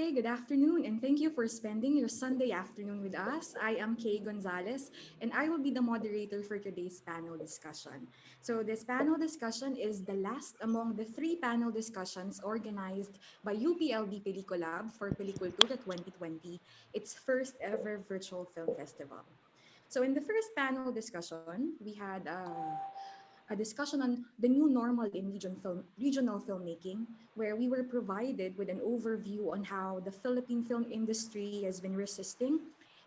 Hi, good afternoon, and thank you for spending your Sunday afternoon with us. I am Kay Gonzalez, and I will be the moderator for today's panel discussion. So, this panel discussion is the last among the three panel discussions organized by UPLB Peliculab for Pelicultura 2020, its first ever virtual film festival. So, in the first panel discussion, we had a discussion on the new normal in regional filmmaking, where we were provided with an overview on how the Philippine film industry has been resisting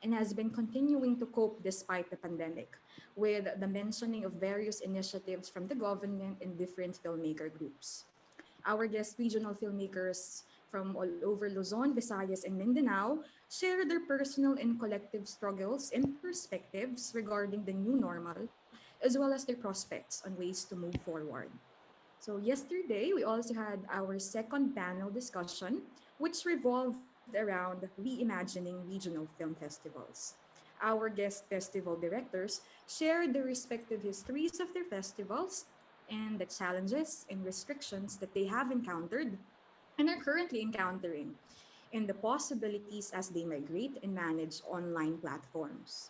and has been continuing to cope despite the pandemic, with the mentioning of various initiatives from the government and different filmmaker groups. Our guest regional filmmakers from all over Luzon, Visayas, and Mindanao share their personal and collective struggles and perspectives regarding the new normal, as well as their prospects on ways to move forward. So, yesterday, we also had our second panel discussion, which revolved around reimagining regional film festivals. Our guest festival directors shared the respective histories of their festivals and the challenges and restrictions that they have encountered and are currently encountering, and the possibilities as they migrate and manage online platforms.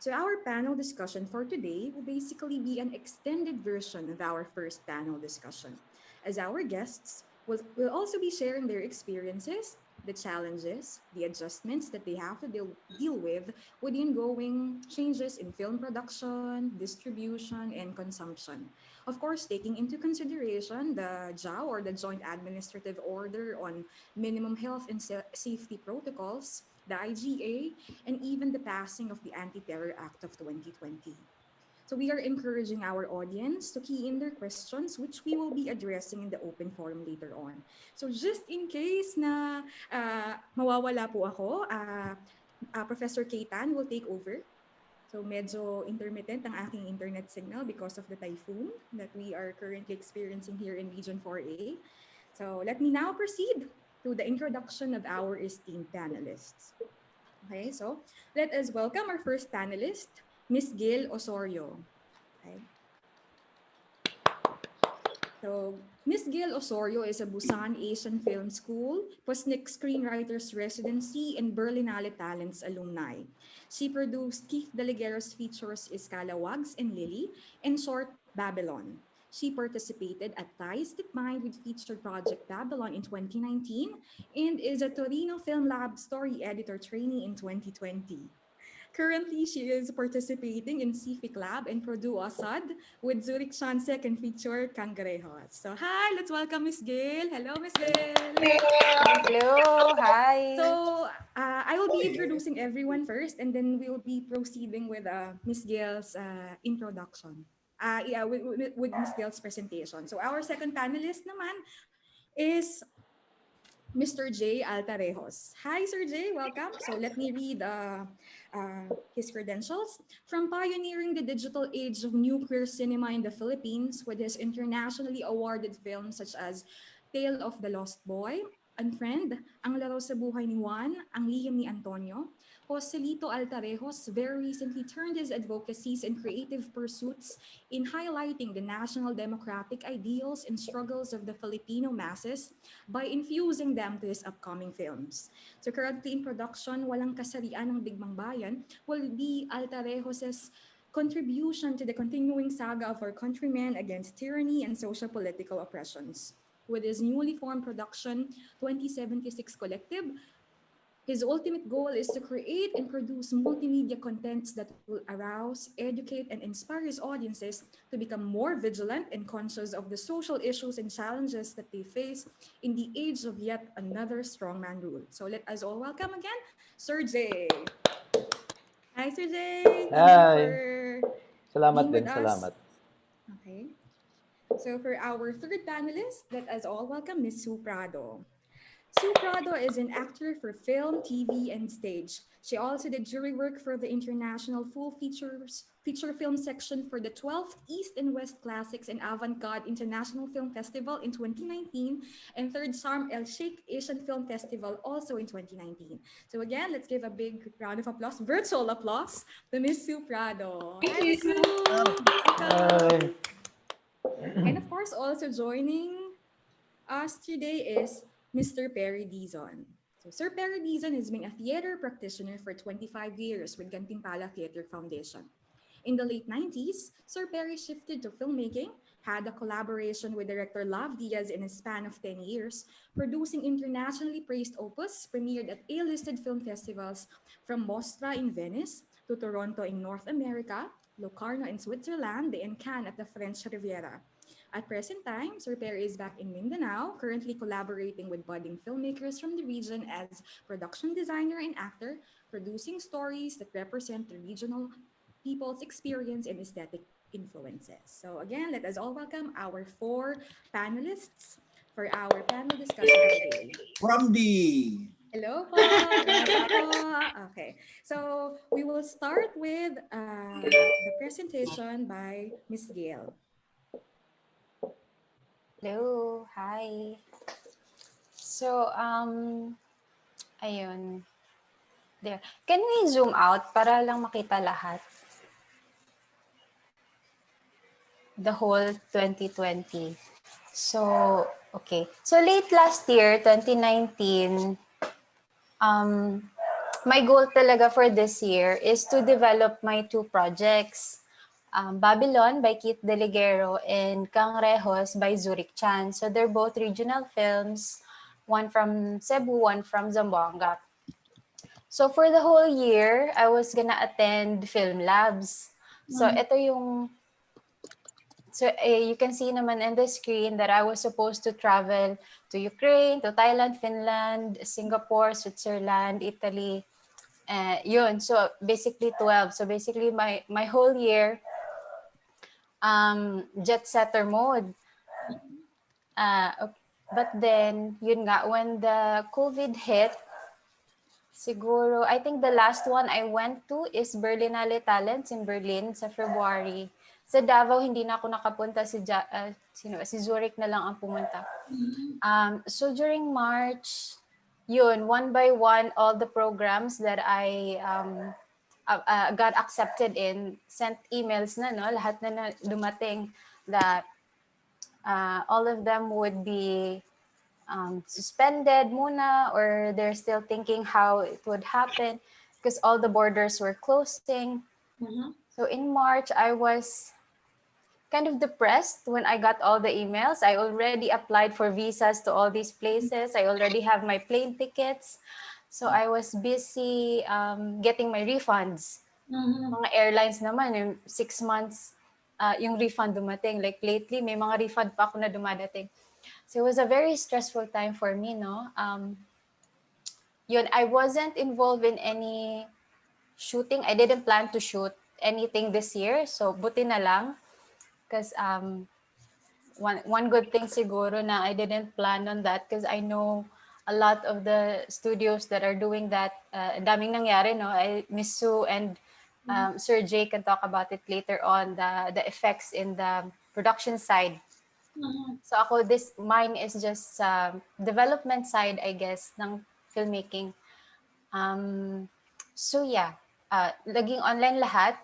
So, our panel discussion for today will basically be an extended version of our first panel discussion, as our guests will also be sharing their experiences, the challenges, the adjustments that they have to deal with the ongoing changes in film production, distribution, and consumption. Of course, taking into consideration the JAO, or the Joint Administrative Order on Minimum Health and Safety Protocols, the IGA, and even the passing of the Anti-Terror Act of 2020. So we are encouraging our audience to key in their questions, which we will be addressing in the open forum later on. So just in case na mawawala po ako, Professor Keitan will take over. So medyo intermittent ang aking internet signal because of the typhoon that we are currently experiencing here in Region 4A. So let me now proceed to the introduction of our esteemed panelists. Okay, so let us welcome our first panelist, Miss Gail Osorio. Okay. So, Miss Gail Osorio is a Busan Asian Film School, Pusnik Screenwriters Residency, and Berlinale Talents alumni. She produced Keith Deleguero's features Wags and Lily, and short Babylon. She participated at Ties That Mind with featured project Babylon in 2019 and is a Torino Film Lab story editor trainee in 2020. Currently, she is participating in CIFIC Lab and Purdue Assad with Zurich Shansek and feature Cangrejos. So, hi, let's welcome Miss Gail. Hello, Miss Gail. Hello, hi. So, I will be introducing everyone first, and then we will be proceeding with Miss Gail's introduction. Yeah, with Miss Gail's presentation. So, our second panelist naman is Mr. J. Altarejos. Hi, Sir J. Welcome. So let me read his credentials. From pioneering the digital age of new queer cinema in the Philippines with his internationally awarded films such as Tale of the Lost Boy, Unfriend, Ang Laro sa Buhay ni Juan, Ang Lihim ni Antonio, Joselito Altarejos very recently turned his advocacies and creative pursuits in highlighting the national democratic ideals and struggles of the Filipino masses by infusing them to his upcoming films. So currently in production, Walang Kasarian ng Digmang Bayan will be Altarejos' contribution to the continuing saga of our countrymen against tyranny and social political oppressions. With his newly formed production, 2076 Collective, his ultimate goal is to create and produce multimedia contents that will arouse, educate, and inspire his audiences to become more vigilant and conscious of the social issues and challenges that they face in the age of yet another strongman rule. So let us all welcome again, Sir J. Hi, Sir J. Thank you Hi. for Salamat being with din, us. salamat. Okay. So for our third panelist, let us all welcome Miss Sue Prado. Sue Prado is an actor for film, TV, and stage. She also did jury work for the International Feature Film Section for the 12th East and West Classics and Avant-Garde International Film Festival in 2019 and 3rd Sharm El Sheikh Asian Film Festival also in 2019. So again, let's give a big round of applause, virtual applause, to Miss Sue Prado. Hi, Miss Sue. Hi. Welcome. And of course, also joining us today is Mr. Perry Dizon. So Sir Perry Dizon has been a theater practitioner for 25 years with Gantimpala Theater Foundation. In the late 90s, Sir Perry shifted to filmmaking, had a collaboration with director Love Diaz in a span of 10 years, producing internationally praised opus premiered at A-listed film festivals from Mostra in Venice to Toronto in North America, Locarno in Switzerland, and Cannes at the French Riviera. At present time, Sir Perry is back in Mindanao, currently collaborating with budding filmmakers from the region as production designer and actor, producing stories that represent the regional people's experience and aesthetic influences. So again, let us all welcome our four panelists for our panel discussion today. From the Hello po! Kamusta po? Okay. So we will start with the presentation by Miss Gail. Hello, hi. So, ayun. There. Can we zoom out para lang makita lahat? The whole 2020. So, okay. So, late last year, 2019, my goal talaga for this year is to develop my two projects. Babylon by Keith Deligero and Cangrejos by Zurich Chan. So they're both regional films, one from Cebu, one from Zamboanga. So for the whole year, I was gonna attend film labs. So ito yung, so you can see naman in the screen that I was supposed to travel to Ukraine, to Thailand, Finland, Singapore, Switzerland, Italy. Yun, so basically 12. So basically my whole year, jet setter mode. But then, yun nga, when the COVID hit, siguro, I think the last one I went to is Berlinale Talents in Berlin sa February. Sa Davao, hindi na ako nakapunta. Si Zurich na lang ang pumunta. So during March, yun, one by one, all the programs that I got accepted in, sent emails na, no? Lahat na dumating that all of them would be suspended muna, or they're still thinking how it would happen because all the borders were closing. So in March, I was kind of depressed when I got all the emails. I already applied for visas to all these places. I already have my plane tickets. So I was busy getting my refunds. Mga airlines naman, yung 6 months yung refund dumating. Like lately, may mga refund pa ako na dumadating. So it was a very stressful time for me, no? Yun, I wasn't involved in any shooting. I didn't plan to shoot anything this year. So buti na lang. Because one good thing siguro na I didn't plan on that because I know a lot of the studios that are doing that. Daming nangyari, no? Miss Sue and Sir Jay can talk about it later on, the effects in the production side. So ako, mine is just development side, I guess, ng filmmaking. So yeah, naging online lahat.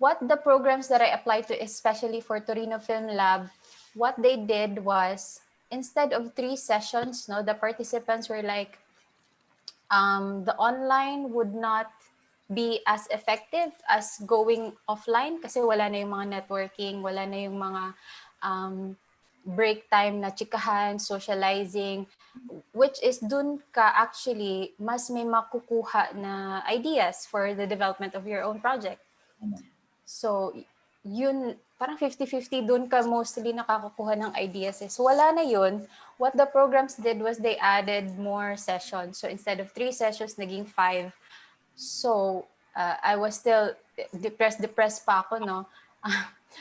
What the programs that I applied to, especially for Torino Film Lab, what they did was, instead of 3 sessions, no, the participants were like, the online would not be as effective as going offline kasi wala na yung mga networking, wala na yung mga break time na chikahan, socializing, which is dun ka actually mas may makukuha na ideas for the development of your own project. So, yun, parang 50-50 dun ka mostly nakakakuha ng ideas. So, wala na yun. What the programs did was they added more sessions. So, instead of 3 sessions, naging 5. So, I was still depressed pa ako, no?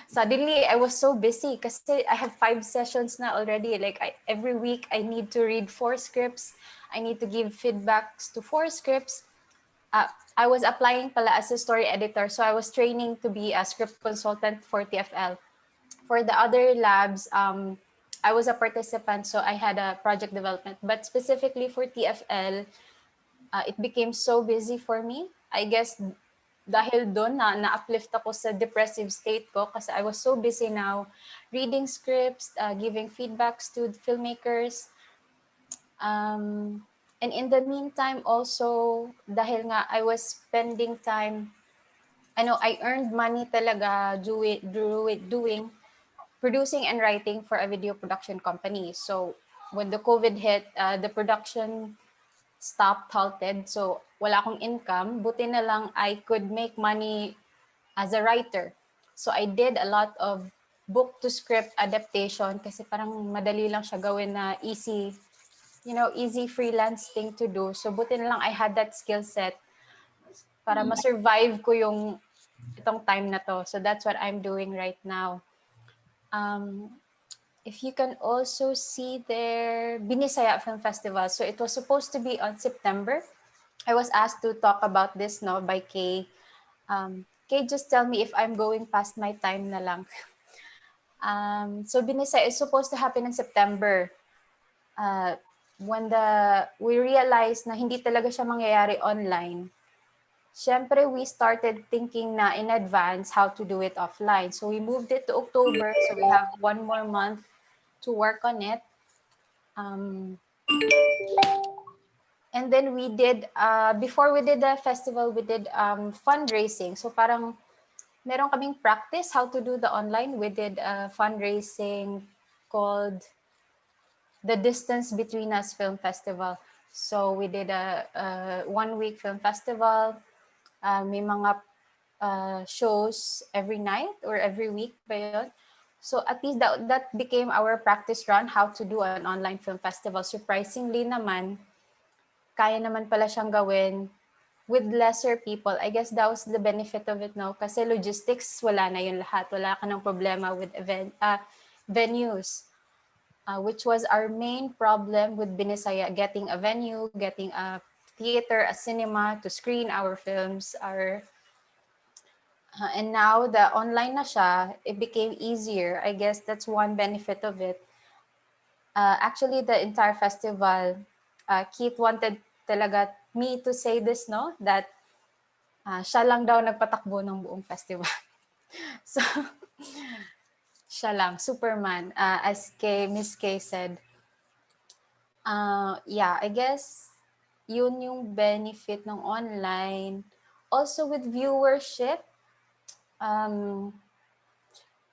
Suddenly, I was so busy kasi I have 5 sessions na already. Like, every week, I need to read 4 scripts. I need to give feedbacks to 4 scripts. I was applying pala as a story editor. So, I was training to be a script consultant for TFL. For the other labs, I was a participant, so I had a project development. But specifically for TFL, it became so busy for me. I guess dahil doon na-uplift ako sa depressive state ko kasi I was so busy now reading scripts, giving feedbacks to filmmakers. And in the meantime also, dahil nga I was spending time, I earned money talaga doing producing and writing for a video production company. So when the COVID hit, the production stopped, halted. So wala akong income. Buti na lang I could make money as a writer. So I did a lot of book to script adaptation kasi parang madali lang siya gawin na easy, easy freelance thing to do. So buti na lang I had that skill set para ma-survive ko itong time na to. So that's what I'm doing right now. If you can also see there, Binisaya Film Festival. So it was supposed to be on September. I was asked to talk about this by Kay. Kay, just tell me if I'm going past my time na lang. So Binisaya is supposed to happen in September. When we realized na hindi talaga siya mangyayari online, syempre we started thinking na in advance how to do it offline. So we moved it to October. So we have 1 more month to work on it. And then we did, before we did the festival, we did fundraising. So parang meron kaming practice how to do the online. We did a fundraising called the Distance Between Us Film Festival. So we did a 1-week film festival. May mga shows every night or every week ba yun? So at least that became our practice run, how to do an online film festival. Surprisingly naman, kaya naman pala siyang gawin with lesser people. I guess that was the benefit of it, no? Kasi logistics, wala na yun lahat. Wala ka ng problema with venues, which was our main problem with Binisaya, getting a venue, getting a theater, a cinema to screen our films, and now the online na siya, it became easier. I guess that's one benefit of it. Actually, the entire festival, Keith wanted talaga me to say this, no? That siya lang daw nagpatakbo ng buong festival. So, siya lang, Superman, as Miss Kay said. Yeah, I guess yun yung benefit ng online. Also with viewership,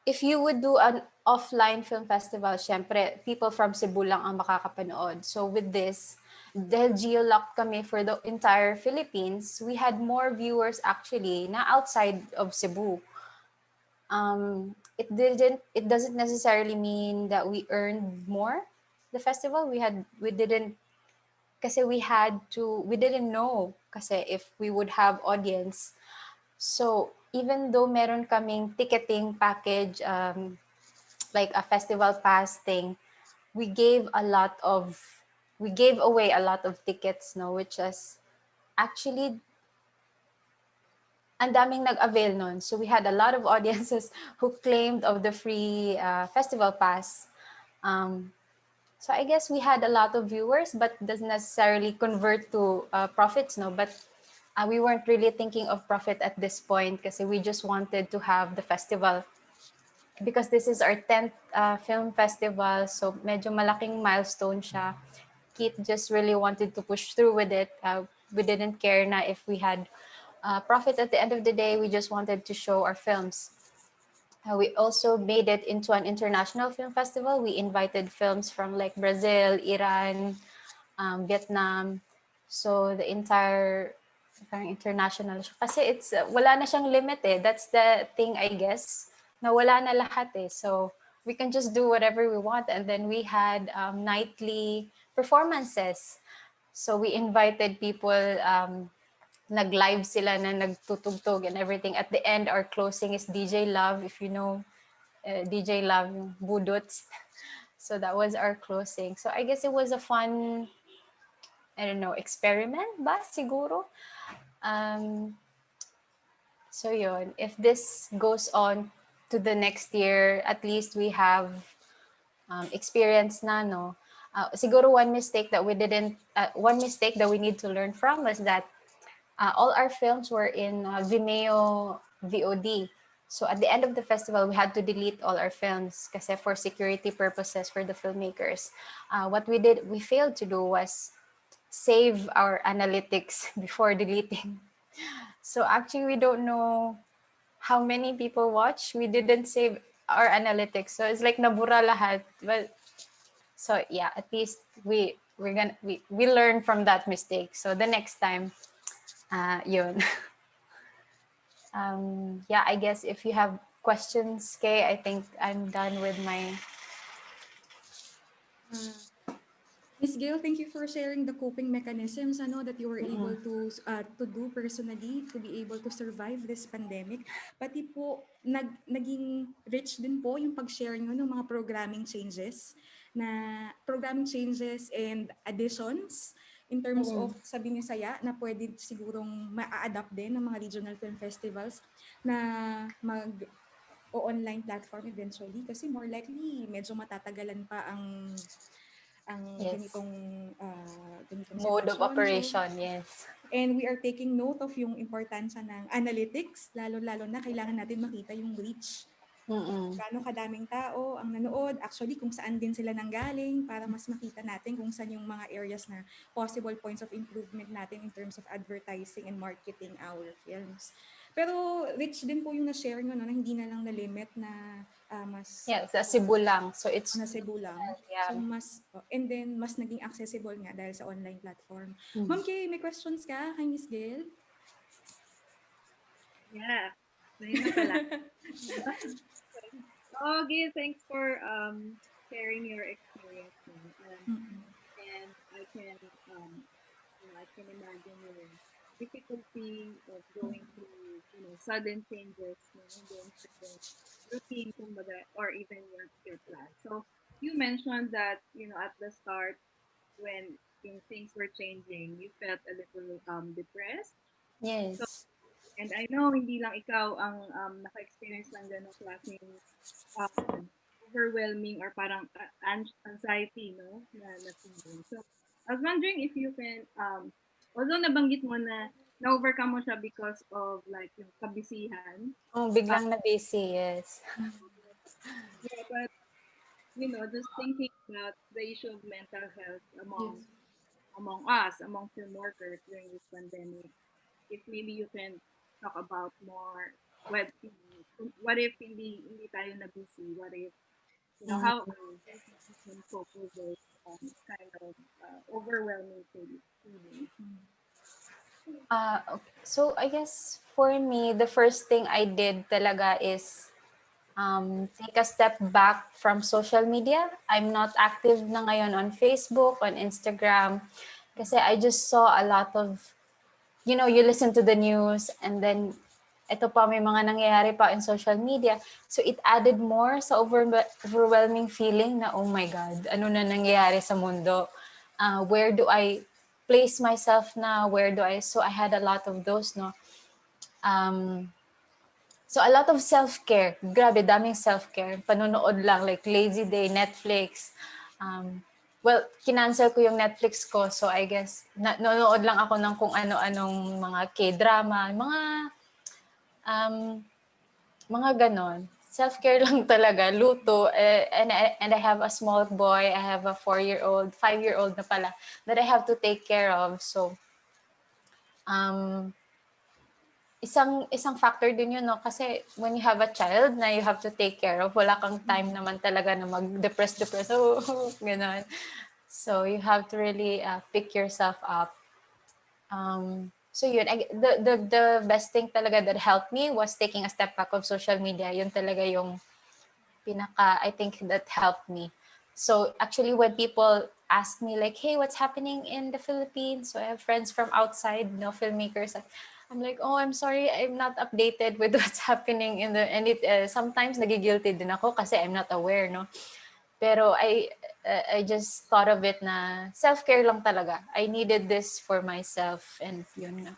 if you would do an offline film festival, syempre, people from Cebu lang ang makakapanood. So with this, dahil geo-locked kami for the entire Philippines, we had more viewers actually na outside of Cebu. It doesn't necessarily mean that we earned more the festival. We didn't know kasi if we would have audience. So even though meron kaming ticketing package, like a festival pass thing, we gave away a lot of tickets, no, which is actually ang daming nag-avail nun. So we had a lot of audiences who claimed of the free festival pass. So I guess we had a lot of viewers, but doesn't necessarily convert to profits, no. But we weren't really thinking of profit at this point kasi we just wanted to have the festival. Because this is our 10th film festival, so medyo malaking milestone siya. Keith just really wanted to push through with it. We didn't care na if we had profit at the end of the day. We just wanted to show our films. We also made it into an international film festival. We invited films from like Brazil, Iran, Vietnam. So the entire parang international siya. Kasi it's wala na siyang limit eh. That's the thing, I guess. Na wala na lahat eh. So we can just do whatever we want. And then we had nightly performances. So we invited people, nag-live sila na nagtutugtog and everything. At the end, our closing is DJ Love, if you know DJ Love, Budots. So that was our closing. So I guess it was a fun, I don't know, experiment ba siguro? So yun, if this goes on to the next year, at least we have experience na, no? Siguro one mistake that we need to learn from was that all our films were in Vimeo VOD. So at the end of the festival, we had to delete all our films kasi for security purposes for the filmmakers. What we failed to do was save our analytics before deleting. So actually, we don't know how many people watch. We didn't save our analytics, so it's like nabura lahat. But so yeah, at least we learn from that mistake. So the next time, yun. Yeah, I guess if you have questions, Kay, I think I'm done with my. Miss Gail, thank you for sharing the coping mechanisms that you were able Mm-mm. to do personally to be able to survive this pandemic. Pati po naging rich din po yung pag-share niyo ng mga programming changes and additions in terms Mm-mm. of sabi ni Saya na pwede sigurong ma-adapt din ng mga regional film festivals na mag o online platform eventually kasi more likely medyo matatagalan pa ang Yes. ganitong Mode of sitwasyon. So, operation, yes. and we are taking note of yung importansya ng analytics, lalo-lalo na kailangan natin makita yung reach. Mm-mm. Gaano kadaming tao ang nanood, actually kung saan din sila nanggaling para mas makita natin kung saan yung mga areas na possible points of improvement natin in terms of advertising and marketing our films. Pero rich din po yung na-share nyo na hindi na lang na-limit na mas Yeah, sa Cebu lang. So it's na Cebu lang. yeah. So and then mas naging accessible nga dahil sa online platform. Mm. Ma'am Kay, may questions ka kay Miss Gail? Yeah. Ngayon na pala. Okay, thanks for sharing your experience. And I can I can imagine your difficulty of going through sudden changes, doing certain routine kumbaga, or even your plan. So you mentioned that at the start when things were changing, you felt a little depressed. So Yes. and I know hindi lang ikaw ang naka-experience ng ganong klaseng overwhelming or parang anxiety, no, na feeling. So, I was wondering if you can, although nabanggit mo na na-overcome mo siya because of like yung kabisihan, Oh, biglang na busy, yes. yeah, but just thinking about the issue of mental health Yes. among us, among film workers during this pandemic, if maybe you can talk about more what if hindi tayo na busy, what if how Mm. we can cope with this kind of overwhelming feeling. Okay. So I guess for me, the first thing I did talaga is take a step back from social media. I'm not active na ngayon on Facebook, on Instagram, kasi I just saw a lot of, you listen to the news and then ito pa may mga nangyayari pa in social media. So it added more sa overwhelming feeling na, oh my God, ano na nangyayari sa mundo? Where do I place myself now? So I had a lot of those, no? So a lot of self-care. Grabe, daming self-care. Panonood lang, like lazy day, Netflix. Well, kinancel ko yung Netflix ko. So I guess, nanonood lang ako ng kung ano-anong mga K-drama, mga ganon. Self-care lang talaga, luto. And I have a small boy. I have a 4-year-old, 5-year-old na pala, that I have to take care of. So, um, isang factor din yun, no? Kasi when you have a child na you have to take care of, wala kang time naman talaga na mag-depress, oh, gano'n. So you have to really pick yourself up. So yun, the best thing talaga that helped me was taking a step back of social media. Yun talaga yung I think that helped me. So actually when people ask me like, hey, what's happening in the Philippines? So I have friends from outside, filmmakers. I'm like, oh, I'm sorry, I'm not updated with what's happening and it sometimes nagigilty din ako kasi I'm not aware, no? Pero I just thought of it na self-care lang talaga. I needed this for myself and yun na.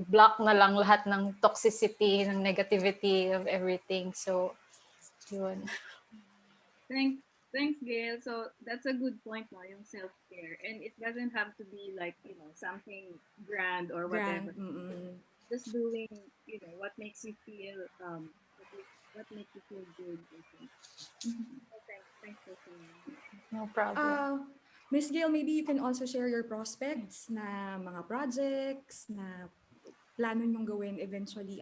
Block na lang lahat ng toxicity, ng negativity of everything. So, yun. Thanks, Gail. So that's a good point, no, yung self-care. And it doesn't have to be like, something grand or whatever. Just doing, what makes you feel, what makes you feel good, I think. So thanks for sharing. No problem. Miss Gail, maybe you can also share your prospects na mga projects na plano nyong gawin eventually,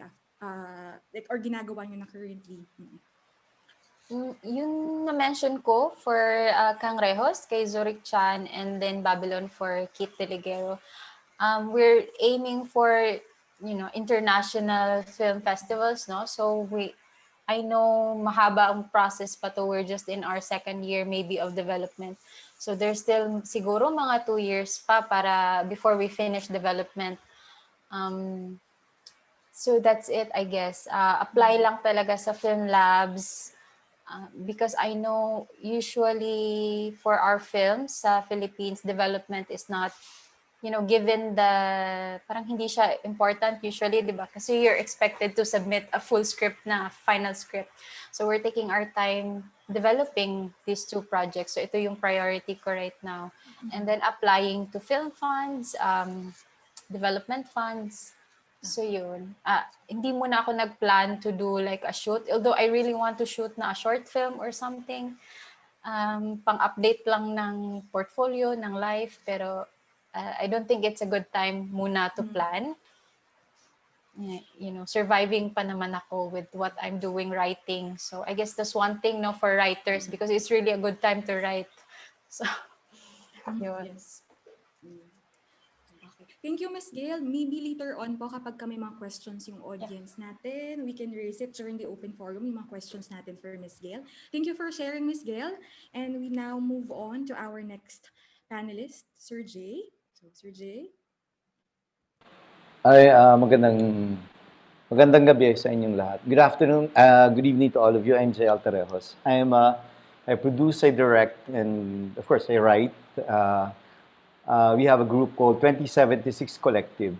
like, or ginagawa nyo na currently. Yung na-mention ko for Cangrejos, kay Zurich Chan, and then Babylon for Kit Deligero. We're aiming for, international film festivals, no? So I know mahaba ang process pa to. We're just in our second year maybe of development. So there's still siguro mga 2 years pa para before we finish development. So that's it, I guess. Apply lang talaga sa film labs. Because I know usually for our films sa Philippines, development is not, given the, parang hindi siya important usually, di ba? Kasi you're expected to submit a full script na, final script. So we're taking our time developing these two projects. So ito yung priority ko right now. And then applying to film funds, development funds. So yun. Hindi muna ako nag-plan to do like a shoot. Although I really want to shoot na a short film or something. Pang-update lang ng portfolio, ng life. Pero I don't think it's a good time muna to plan. Surviving pa naman ako with what I'm doing, writing. So I guess that's one thing, no, for writers, because it's really a good time to write. So, yun. Yes. Thank you, Miss Gail. Maybe later on po kapag kami mga questions yung audience natin, we can raise it during the open forum, yung mga questions natin for Miss Gail. Thank you for sharing, Miss Gail. And we now move on to our next panelist, Sir Jay. So, Sir Jay. Ay, magandang gabi sa inyong lahat. Good afternoon, good evening to all of you. I'm Jay Altarejos. I produce, I direct, and of course, I write. We have a group called 2076 Collective.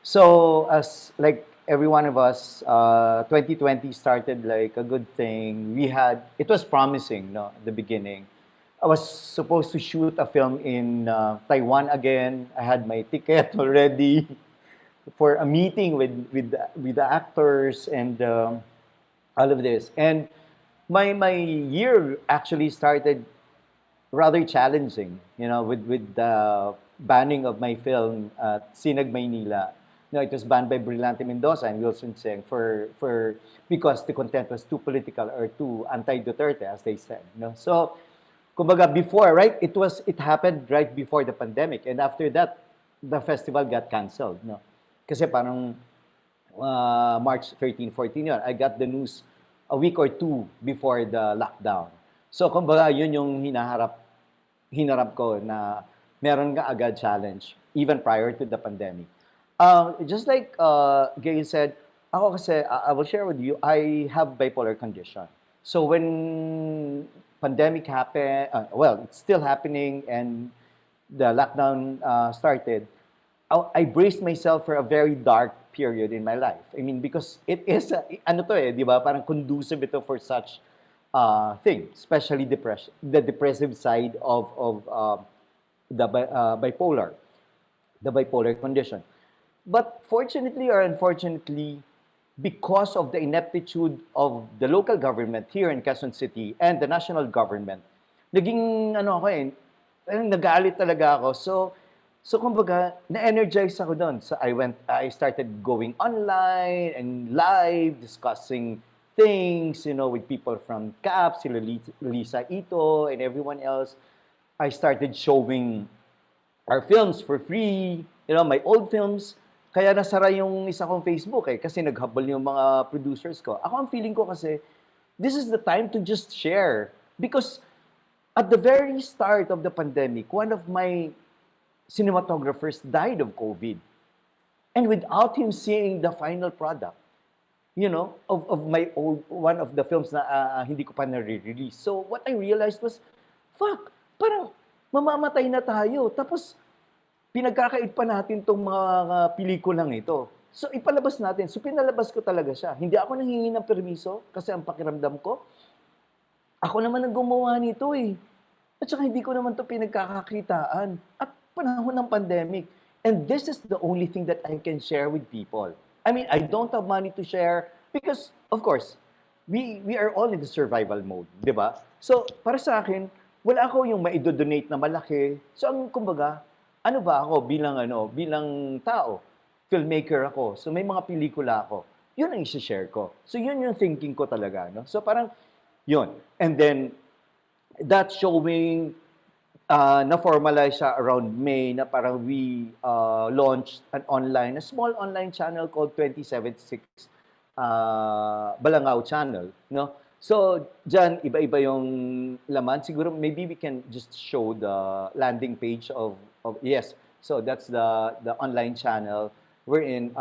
So, as like every one of us, 2020 started like a good thing. It was promising, no, at the beginning. I was supposed to shoot a film in Taiwan again. I had my ticket already for a meeting with the actors and all of this. And my year actually started rather challenging, with the banning of my film at Sinag Maynila. It was banned by Brillante Mendoza and Wilson Seng because the content was too political or too anti-Duterte, as they said. So, kumbaga before, right? It happened right before the pandemic, and after that, the festival got canceled. Kasi parang March 13, 14 yun. I got the news a week or two before the lockdown. So, kumbaga, yun yung hinarap ko na meron nga agad challenge, even prior to the pandemic. Just like Gail said, ako kasi, I will share with you, I have bipolar condition. So, when pandemic happened, it's still happening and the lockdown started, I braced myself for a very dark period in my life. I mean, because it is, di ba? Parang conducive ito for such thing, especially the depressive side of the bipolar condition. But fortunately or unfortunately, because of the ineptitude of the local government here in Quezon City and the national government, naging nagalit talaga ako. So kumbaga, na-energize ako doon. So I started going online and live, discussing things, with people from CAP, sila Lisa Ito, and everyone else. I started showing our films for free, my old films. Kaya nasara yung isa kong Facebook kasi naghabol yung mga producers ko. Ako ang feeling ko kasi, this is the time to just share. Because at the very start of the pandemic, one of my cinematographers died of COVID. And without him seeing the final product, of my old, one of the films na hindi ko pa na-release. So what I realized was, fuck, parang mamamatay na tayo. Tapos, pinagkakait pa natin itong mga pelikulang ito. So ipalabas natin. So pinalabas ko talaga siya. Hindi ako nanghingi ng permiso kasi ang pakiramdam ko, ako naman ang gumawa nito eh. At saka hindi ko naman ito pinagkakakitaan. At panahon ng pandemic. And this is the only thing that I can share with people. I mean, I don't have money to share because, of course, we are all in the survival mode, di ba? So, para sa akin, wala ako yung maidodonate na malaki. So, ang kumbaga, ano ba ako bilang tao? Filmmaker ako. So, may mga pelikula ako. Yun ang isi-share ko. So, yun yung thinking ko talaga, no? So, parang, yun. And then, that showing, na-formalize siya around May na parang we launched a small online channel called 2076 Balangao Channel, no? So, dyan, iba-iba yung laman. Siguro, maybe we can just show the landing page of yes. So, that's the online channel wherein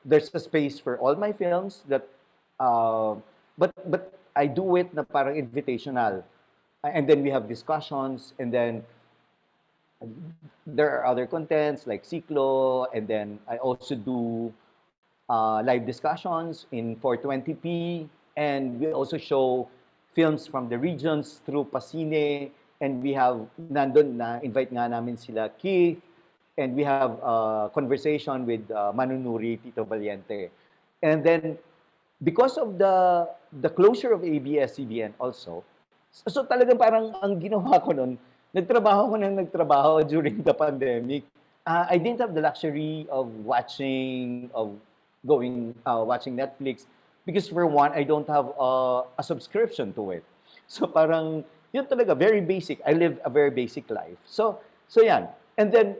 there's a space for all my films that, but I do it na parang invitational. And then we have discussions, and then there are other contents like Ciclo, and then I also do live discussions in 420p, and we also show films from the regions through Pasine, and we have, nandun na, invite nga namin sila Keith, and we have conversation with Manunuri, Tito Valiente. And then, because of the closure of ABS-CBN also, so talagang parang ang ginawa ko nun, nagtrabaho during the pandemic. I didn't have the luxury of watching Netflix because for one, I don't have a subscription to it. So parang, yun talaga, very basic. I live a very basic life. So yan. And then,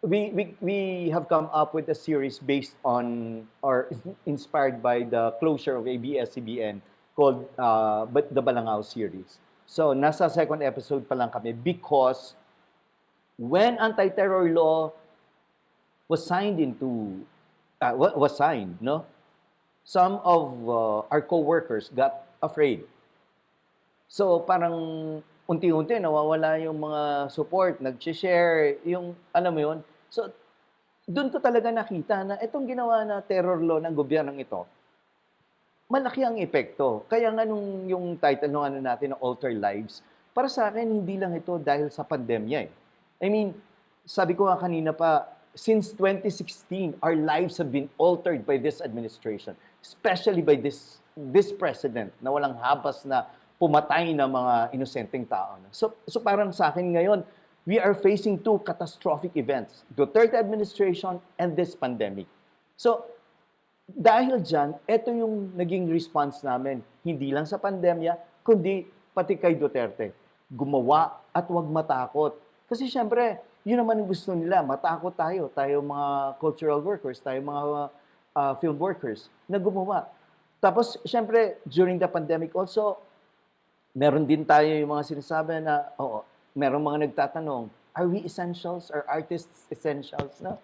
we have come up with a series based on, or inspired by the closure of ABS-CBN called the Balangao series. So, nasa second episode pa lang kami because when anti-terror law was signed no? Some of our co-workers got afraid. So, parang unti-unti nawawala yung mga support, nag-share, yung, alam mo yun. So, doon ko talaga nakita na itong ginawa na terror law ng gobyernong ito, malaki ang epekto. Kaya nga yung title ng ano natin, ng Alter Lives, para sa akin, hindi lang ito dahil sa pandemya eh. I mean, sabi ko nga kanina pa, since 2016, our lives have been altered by this administration, especially by this president na walang habas na pumatay na mga inosenteng tao. So parang sa akin ngayon, we are facing two catastrophic events, Duterte administration and this pandemic. So, dahil dyan, ito yung naging response namin, hindi lang sa pandemya, kundi pati kay Duterte. Gumawa at huwag matakot. Kasi syempre, yun naman ang gusto nila, matakot tayo mga cultural workers, tayo mga film workers, na gumawa. Tapos, syempre, during the pandemic also, meron din tayo yung mga sinasabi na, meron mga nagtatanong, are we essentials? Are artists essentials? No?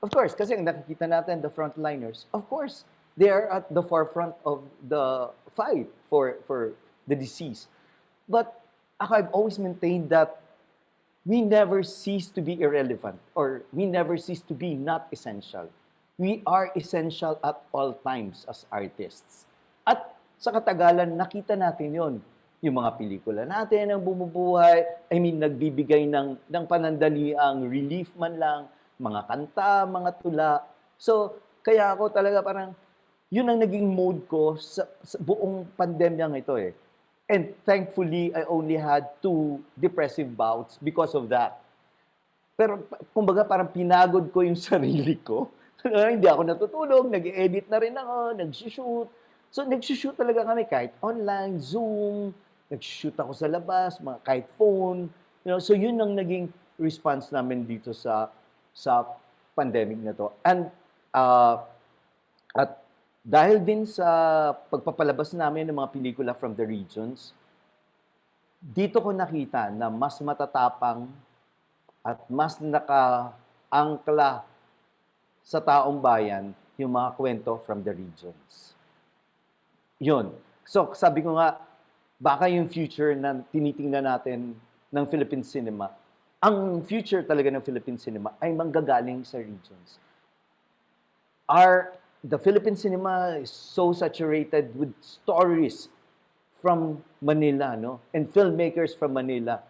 Of course, kasi ang nakikita natin, the frontliners, of course, they are at the forefront of the fight for the disease. But I've always maintained that we never cease to be irrelevant or we never cease to be not essential. We are essential at all times as artists. At sa katagalan, nakita natin yon. Yung mga pelikula natin ang bumubuhay, nagbibigay ng panandaliang relief man lang, mga kanta, mga tula. So, kaya ako talaga parang, yun ang naging mode ko sa buong pandemyang ito eh. And thankfully, I only had 2 depressive bouts because of that. Pero kumbaga parang pinagod ko yung sarili ko. Hindi ako natutulog, nag-edit na rin ako, nag-shoot. So, nag-shoot talaga kami kahit online, Zoom, nag-shoot ako sa labas, kahit phone. So yun ang naging response namin dito sa pandemic na to. And at dahil din sa pagpapalabas namin ng mga pelikula from the regions, dito ko nakita na mas matatapang at mas nakaangkla sa taong bayan yung mga kwento from the regions. Yun. So sabi ko nga, baka yung future na tinitingnan natin ng Philippine cinema, ang future talaga ng Philippine cinema ay manggagaling sa regions. The Philippine cinema is so saturated with stories from Manila, no? And filmmakers from Manila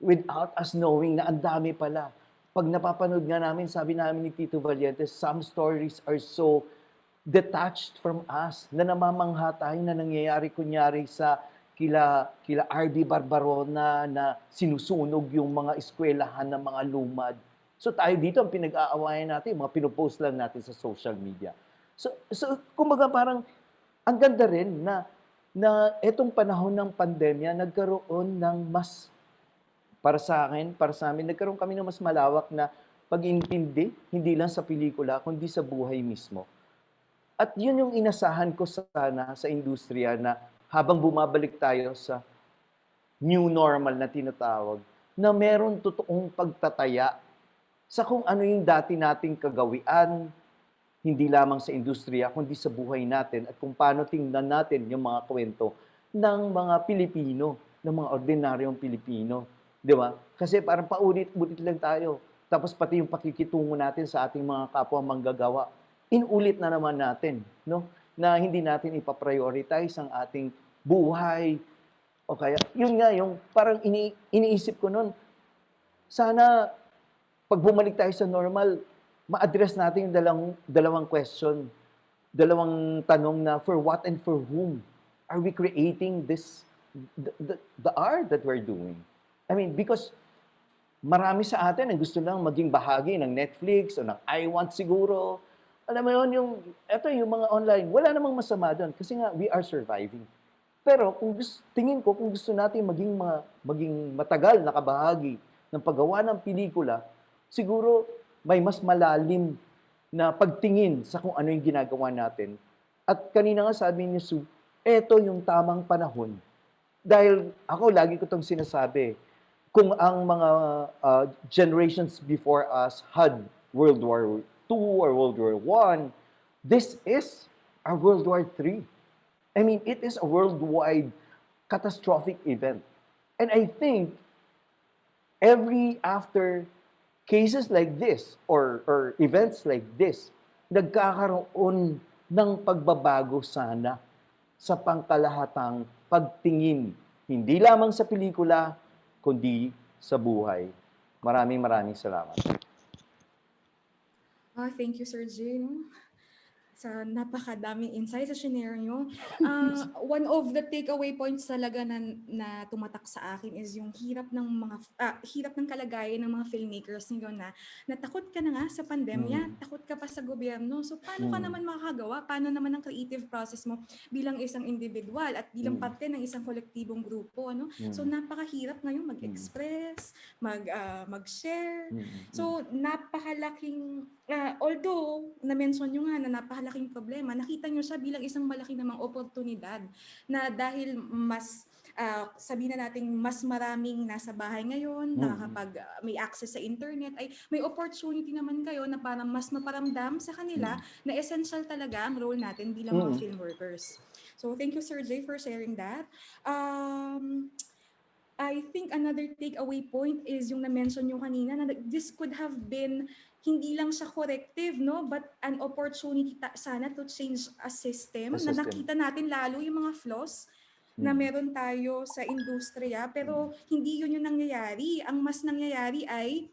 without us knowing na ang dami pala. Pag napapanood nga namin, sabi namin ni Tito Valiente, some stories are so detached from us na namamangha tayo na nangyayari kunyari sa kila RD Barbarona na sinusunog yung mga eskwelahan ng mga lumad. So tayo dito, ang pinag-aawayan natin, mga pinopost lang natin sa social media. So kumbaga parang, ang ganda rin na etong panahon ng pandemya, nagkaroon ng mas, para sa akin, para sa amin, nagkaroon kami ng mas malawak na pag-intindi, hindi lang sa pelikula, kundi sa buhay mismo. At yun yung inasahan ko sana sa industriya na habang bumabalik tayo sa new normal na tinatawag, na meron totoong pagtataya sa kung ano yung dati nating kagawian, hindi lamang sa industriya, kundi sa buhay natin at kung paano tingnan natin yung mga kwento ng mga Pilipino, ng mga ordinaryong Pilipino. Di ba? Kasi parang paulit-ulit lang tayo. Tapos pati yung pakikitungo natin sa ating mga kapwa manggagawa, inulit na naman natin, no? Na hindi natin ipaprioritize ang ating buhay. O kaya, yun nga, yung parang iniisip ko noon, sana pag bumalik tayo sa normal, ma-address natin yung dalawang question, dalawang tanong na for what and for whom are we creating this, the art that we're doing? I mean, because marami sa atin ang gusto lang maging bahagi ng Netflix o ng I Want siguro. Alam mo yun, yung mga online, wala namang masama doon kasi nga, we are surviving. Pero tingin ko, kung gusto natin maging matagal na kabahagi ng paggawa ng pelikula, siguro may mas malalim na pagtingin sa kung ano yung ginagawa natin. At kanina nga sabi ni Sue, eto yung tamang panahon. Dahil ako, lagi ko itong sinasabi, kung ang mga generations before us had World War II or World War I, this is our World War III. I mean, it is a worldwide catastrophic event. And I think every after cases like this or events like this, nagkakaroon ng pagbabago sana sa pangkalahatang pagtingin, hindi lamang sa pelikula, kundi sa buhay. Maraming salamat. Thank you, Sir Jay, no? Sa napakadaming insights sa shinare nyo. One of the takeaway points talaga na tumatak sa akin is yung hirap ng kalagayan ng mga filmmakers ngayon na takot ka na nga sa pandemya, takot ka pa sa gobyerno. So paano ka naman makakagawa? Paano naman ang creative process mo bilang isang individual at bilang parte ng isang kolektibong grupo, ano? So napakahirap ngayon mag-express, mag-share. So napakalaking although na-mention nyo nga na napakalaking problema, nakita nyo siya bilang isang malaki namang oportunidad na dahil mas sabihin na natin mas maraming nasa bahay ngayon, nakakapag may access sa internet, ay may opportunity naman kayo na para mas maparamdam sa kanila na essential talaga ang role natin bilang mga film workers. So thank you, Sir Jay, for sharing that. I think another takeaway point is yung na-mention nyo kanina na this could have been hindi lang siya corrective, no? But an opportunity sana to change a system na nakita natin lalo yung mga flaws na meron tayo sa industriya. Pero hindi yun yung nangyayari. Ang mas nangyayari ay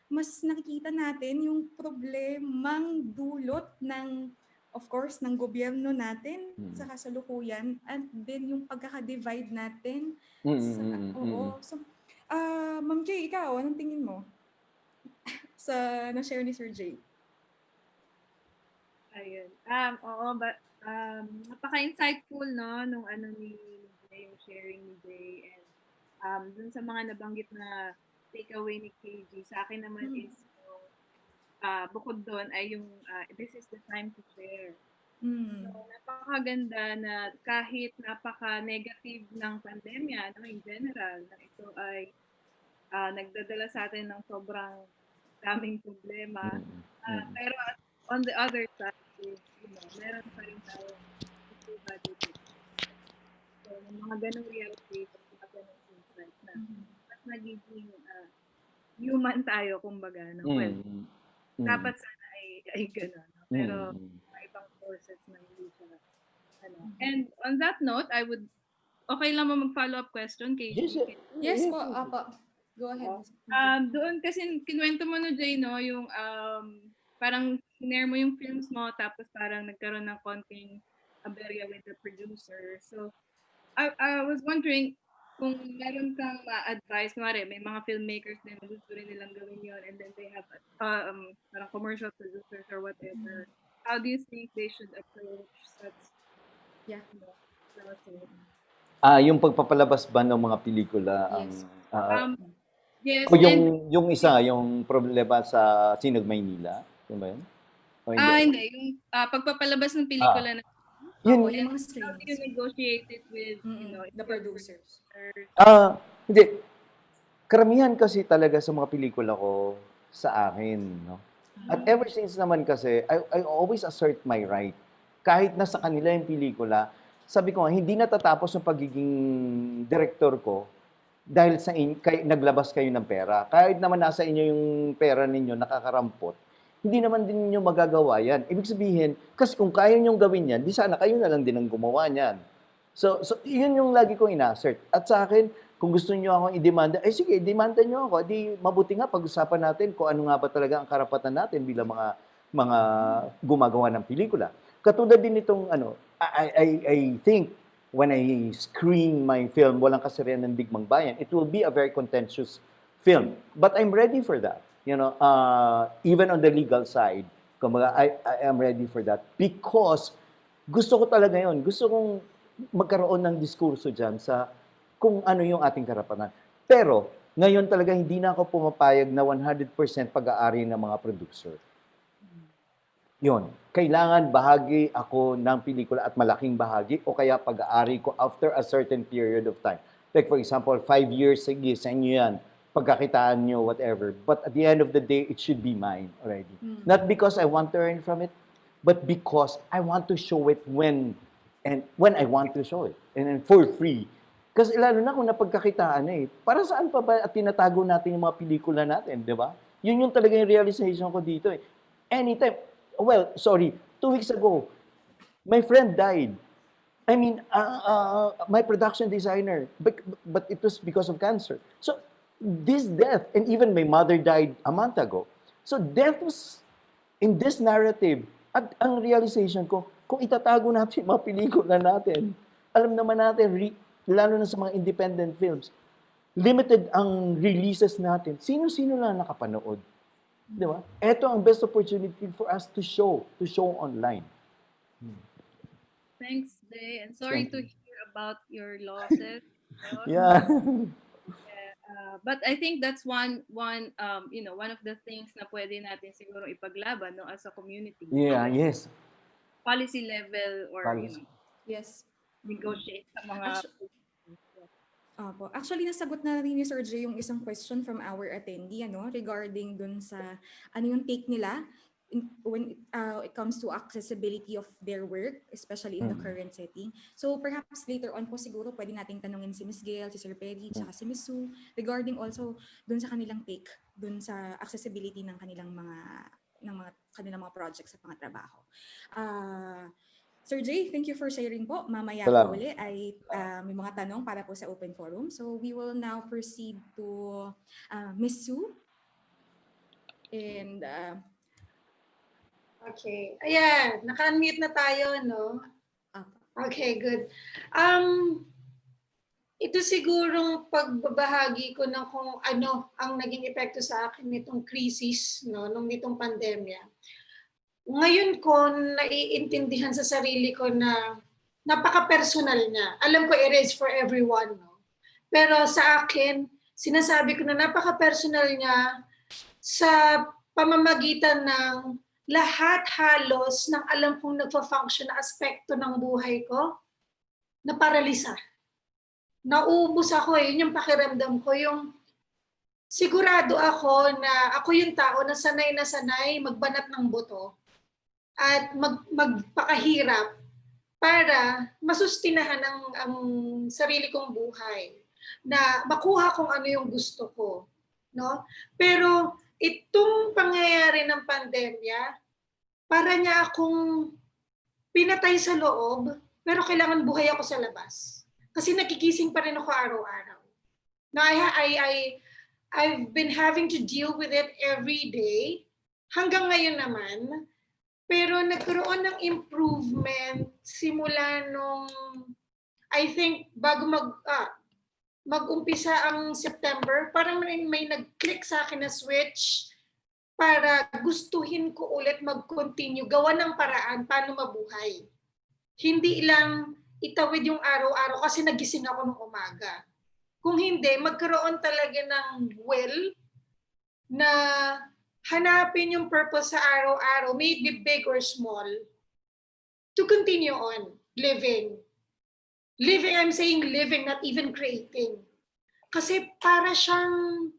mas nakikita natin yung problemang dulot ng, of course, ng gobyerno natin sa kasalukuyan and then yung pagkaka-divide natin. Oo. So, Ma'am Jay, ikaw, anong tingin mo sa na-share ni Sir Jay? Ayun. Oo, but napaka-insightful, no, nung ano ni Jay, yung sharing ni Jay, and dun sa mga nabanggit na takeaway ni KG, sa akin naman is yung bukod doon ay yung this is the time to share. So, napakaganda na kahit napaka-negative ng pandemya, no, in general, na ito ay nagdadala sa atin ng sobrang daming problema. Pero on the other side is, meron pa rin tayo dito. So, mga ganong realization, mga ganong insights na mas nagiging human tayo, kumbaga. No? Well, dapat sana ay gano'n. No? Pero may ibang forces na hindi siya. And on that note, okay lang mo mag-follow-up question, KG? Yes po, apa. Go ahead. Doon kasi kinuwento mo no, Jay, no, yung parang share mo yung films mo tapos parang nagkaroon ng konting aberya with the producer. So, I was wondering kung meron kang ma-advise, kunwari may mga filmmakers din na gusto rin nilang gawin yon, and then they have parang commercial producers or whatever. How do you think they should approach such, Yeah. you know, process? Yung pagpapalabas ba ng mga pelikula ang Yes. ah, Yes, o and yung isa, yung problema sa Sinag Maynila, yun ba yun? O hindi? hindi, yung pagpapalabas ng Ah, pelikula na Opo, yun, yung mga how do you screenings. negotiate it with, The producers. hindi. Karamihan kasi talaga sa mga pelikula ko sa akin, no? At ever since naman kasi, I always assert my right. Kahit nasa kanila yung pelikula, sabi ko nga, hindi natatapos yung pagiging director ko dahil naglabas kayo ng pera. Kahit naman nasa inyo yung pera ninyo, nakakarampot, hindi naman din ninyo magagawa yan. Ibig sabihin, kasi kung kaya niyong gawin yan, di sana kayo na lang din ang gumawa niyan. So yun yung lagi kong ina-assert. At sa akin, kung gusto niyo akong i-demanda, sige, demanda niyo ako. Di mabuti nga pag-usapan natin kung ano nga ba talaga ang karapatan natin bilang mga gumagawa ng pelikula. Katulad din itong I think when I screen my film, Walang Kasarian ng Digmang Bayan, it will be a very contentious film. But I'm ready for that. Even on the legal side, kumbaga, I am ready for that because gusto ko talaga yon. Gusto kong magkaroon ng diskurso dyan sa kung ano yung ating karapatan. Pero, ngayon talaga hindi na ako pumapayag na 100% pag-aari ng mga producer. Yun. Kailangan bahagi ako ng pelikula at malaking bahagi o kaya pag-aari ko after a certain period of time. Like for example, 5 years, sige, sa inyo yan. Pagkakitaan nyo, whatever. But at the end of the day, it should be mine already. Not because I want to earn from it, but because I want to show it when I want to show it. And then for free. Kasi lalo na kung napagkakitaan para saan pa ba at tinatago natin yung mga pelikula natin, di ba? Yun yung talaga yung realization ko dito Anytime, well, sorry, 2 weeks ago, my friend died. I mean, my production designer, but it was because of cancer. So, this death, and even my mother died a month ago. So, death was in this narrative. At ang realization ko, kung itatago natin yung mga pelikula natin, alam naman natin, lalo na sa mga independent films, limited ang releases natin. Sino-sino lang nakapanood. Di ba? Ito ang best opportunity for us to show online. Thanks, Day, and sorry to hear about your losses. Yeah. But I think that's one one of the things na pwede natin siguro ipaglaban as a community. Yeah, yes. Policy level or Policy. Yes. negotiate sa mga Opo. Actually, nasagot na rin ni Sir Jay yung isang question from our attendee regarding dun sa ano yung take nila when it comes to accessibility of their work, especially in the current setting. So perhaps later on po siguro pwede nating tanungin si Miss Gail, si Sir Perry, tsaka si Miss Sue regarding also dun sa kanilang take dun sa accessibility ng kanilang mga projects at mga trabaho. Sir Jay, thank you for sharing po. Mamaya po uli ay may mga tanong para po sa open forum. So we will now proceed to Miss Sue. And okay. Ayan, naka-unmute na tayo, no? Okay, good. Ito sigurong pagbabahagi ko ng kung ano ang naging epekto sa akin nitong crisis, no, nitong pandemya. Ngayon ko naiintindihan sa sarili ko na napaka-personal niya. Alam ko it is for everyone. No? Pero sa akin, sinasabi ko na napaka-personal niya sa pamamagitan ng lahat halos ng alam kong nagpa-function na aspekto ng buhay ko, na paralisa. Naubos ako yun yung pakiramdam ko, yung sigurado ako na ako yung tao na sanay magbanat ng buto at magpakahirap para masustinahan ang sarili kong buhay, na makuha kung ano yung gusto ko, no? Pero itong pangyayari ng pandemya, para niya akong pinatay sa loob, pero kailangan buhay ako sa labas. Kasi nakikising pa rin ako araw-araw. Now, I've been having to deal with it every day. Hanggang ngayon naman, pero nagkaroon ng improvement simula nung I think bago mag-umpisa ang September, parang may nag-click sa akin na switch para gustuhin ko ulit mag-continue, gawa ng paraan paano mabuhay. Hindi lang itawid yung araw-araw kasi nagising ako ng umaga. Kung hindi, magkaroon talaga ng will na hanapin yung purpose sa araw-araw, may it be big or small, to continue on living. Living, I'm saying living, not even creating. Kasi para siyang,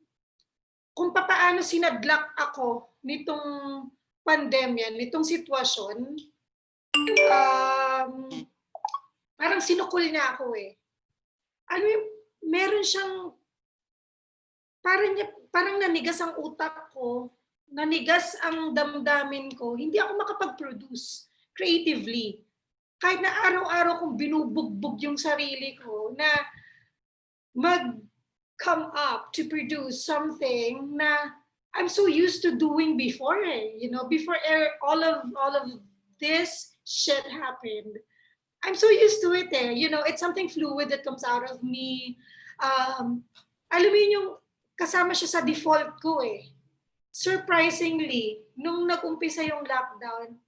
kung paano sinadlak ako nitong pandemya, nitong sitwasyon, parang sinukol niya ako eh. Ano yung, meron siyang, parang nanigas ang utak ko, nanigas ang damdamin ko, hindi ako makapag-produce creatively. Kahit na araw-araw kong binubugbog yung sarili ko na come up to produce something na I'm so used to doing before, before all of this shit happened. I'm so used to it it's something fluid that comes out of me. Alam mo yun, yung kasama siya sa default ko eh. Surprisingly, nung nag-umpisa yung lockdown,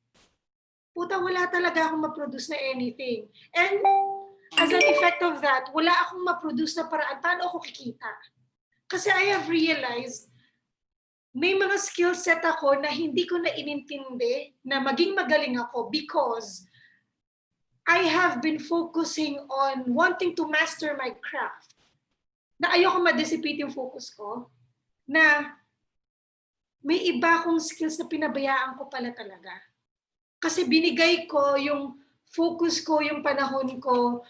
puta, wala talaga akong ma-produce na anything. And as an effect of that, wala akong ma-produce na paraan. Paano ako kikita? Kasi I have realized, may mga skill set ako na hindi ko na inintindi na maging magaling ako because I have been focusing on wanting to master my craft. Na ayoko ma-dissipate yung focus ko. Na may iba akong skills na pinabayaan ko pala talaga. Kasi binigay ko yung focus ko, yung panahon ko,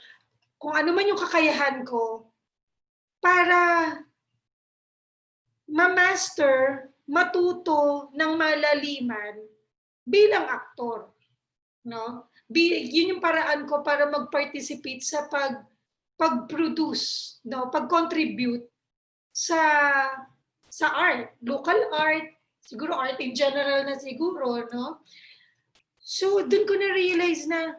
kung ano man yung kakayahan ko, para ma-master, matuto ng malaliman bilang aktor. No? Yun yung paraan ko para mag-participate sa pag-produce, no? Pag-contribute sa art, local art, siguro art in general na siguro, no? So, dun ko na-realize na,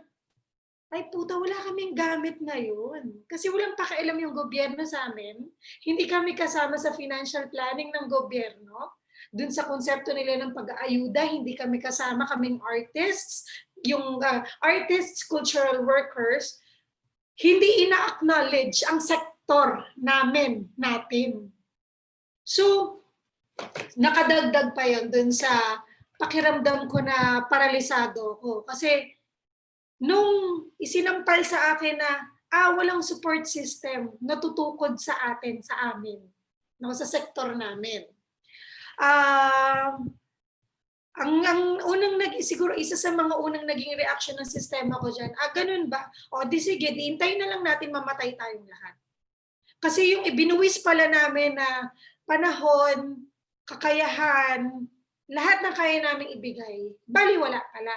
ay puta, wala kaming gamit ngayon. Kasi walang pakialam yung gobyerno sa amin. Hindi kami kasama sa financial planning ng gobyerno. Dun sa konsepto nila ng pag-aayuda, hindi kami kasama, kaming artists, yung artists, cultural workers, hindi ina-acknowledge ang sektor natin. So, nakadagdag pa yun dun sa pakiramdam ko na paralisado ko. Kasi, nung isinampal sa akin na walang support system na tutukod sa amin, no, sa sektor namin. Ang unang siguro isa sa mga unang naging reaction ng sistema ko diyan, ganun ba? O di sige, diintay na lang natin mamatay tayong lahat. Kasi yung ibinuwis pala namin na panahon, kakayahan, lahat ng kaya naming ibigay, baliwala pala.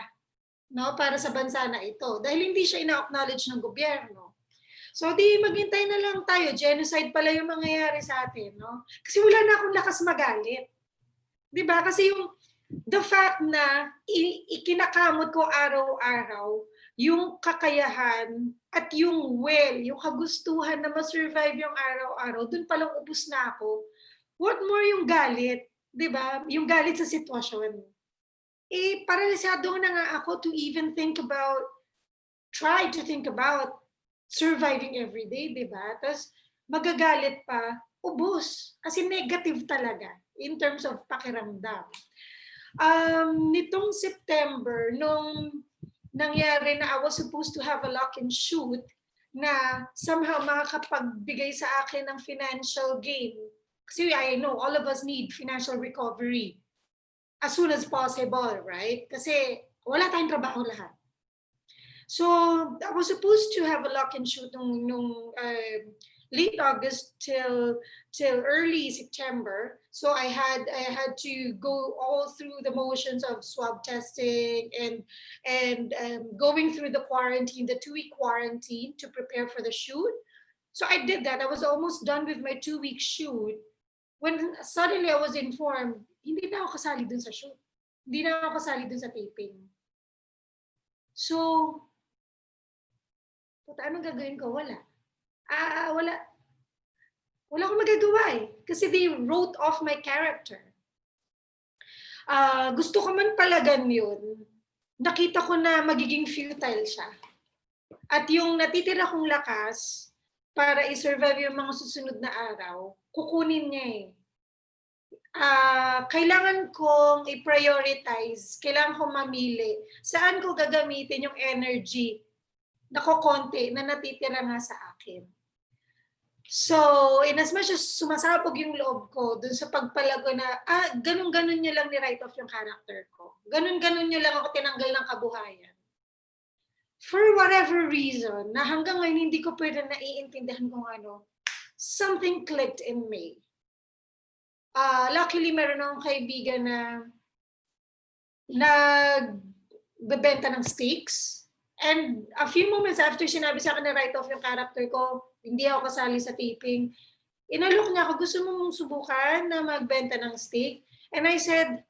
No, para sa bansa na ito dahil hindi siya ina-acknowledge ng gobyerno. So di maghintay na lang tayo, genocide pala yung mangyayari sa atin, no? Kasi wala na akong lakas magalit. 'Di ba? Kasi yung the fact na ikinakamot ko araw-araw yung kakayahan at yung will, yung kagustuhan na ma-survive yung araw-araw, dun palang ubos na ako. What more yung galit, 'di ba? Yung galit sa sitwasyon. Paralisado na nga ako to even try to think about surviving every day, di ba? Tapos magagalit pa, ubos. As in negative talaga in terms of pakiramdam. Nitong September, nung nangyari na I was supposed to have a lock and shoot na somehow makakapagbigay sa akin ng financial gain. Kasi I know all of us need financial recovery as soon as possible, right? Kasi wala tayong trabaho lahat. So, I was supposed to have a lock and shoot nung late August till early September. So I had to go all through the motions of swab testing and going through the 2-week quarantine to prepare for the shoot. So I did that. I was almost done with my 2-week shoot when suddenly I was informed, hindi na ako kasali dun sa shoot. Hindi na ako kasali dun sa taping. So, Puta, anong gagawin ko? Wala. Wala. Wala akong magagawa eh. Kasi they wrote off my character. Gusto ko man palagan yun, nakita ko na magiging futile siya. At yung natitira kong lakas para i-survive yung mga susunod na araw, kukunin niya eh. Kailangan kong i-prioritize, kailangan kong mamili saan ko gagamitin yung energy na kokonti na natitira nga sa akin. So, in as much as sumasabog yung loob ko dun sa pagpalago na, ganun-ganun nyo lang ni-write off yung character ko. Ganun-ganun nyo lang ako tinanggal ng kabuhayan. For whatever reason, na hanggang ngayon hindi ko pwede naiintindihan kung ano, something clicked in me. Luckily, meron akong kaibigan na nagbebenta ng steaks. And a few moments after sinabi sa akin na write off yung character ko, hindi ako kasali sa taping, inalok niya ako, gusto mong subukan na magbenta ng steak? And I said,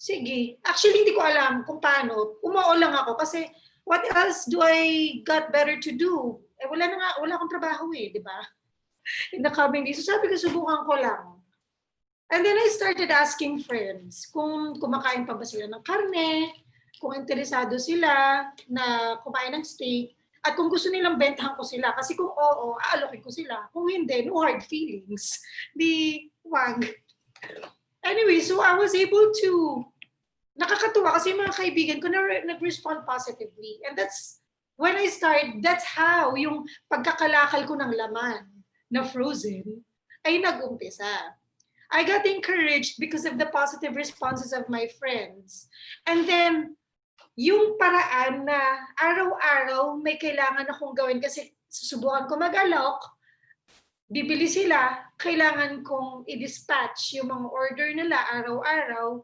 sige. Actually, hindi ko alam kung paano. Umuo lang ako kasi what else do I got better to do? Wala akong trabaho di ba? In the coming days. So sabi ko, subukan ko lang. And then I started asking friends kung kumakain pa ba sila ng karne, kung interesado sila na kumain ng steak, at kung gusto nilang bentahan ko sila. Kasi kung oo, aalokin ko sila. Kung hindi, no hard feelings. Wag. Anyway, so I was able to, nakakatuwa kasi yung mga kaibigan ko nag-respond positively. And that's, when I started, that's how yung pagkakalakal ko ng laman na frozen ay nag-umpisa. I got encouraged because of the positive responses of my friends. And then, yung paraan na araw-araw may kailangan akong gawin kasi susubukan ko mag-alok, bibili sila, kailangan kong i-dispatch yung mga order nila araw-araw.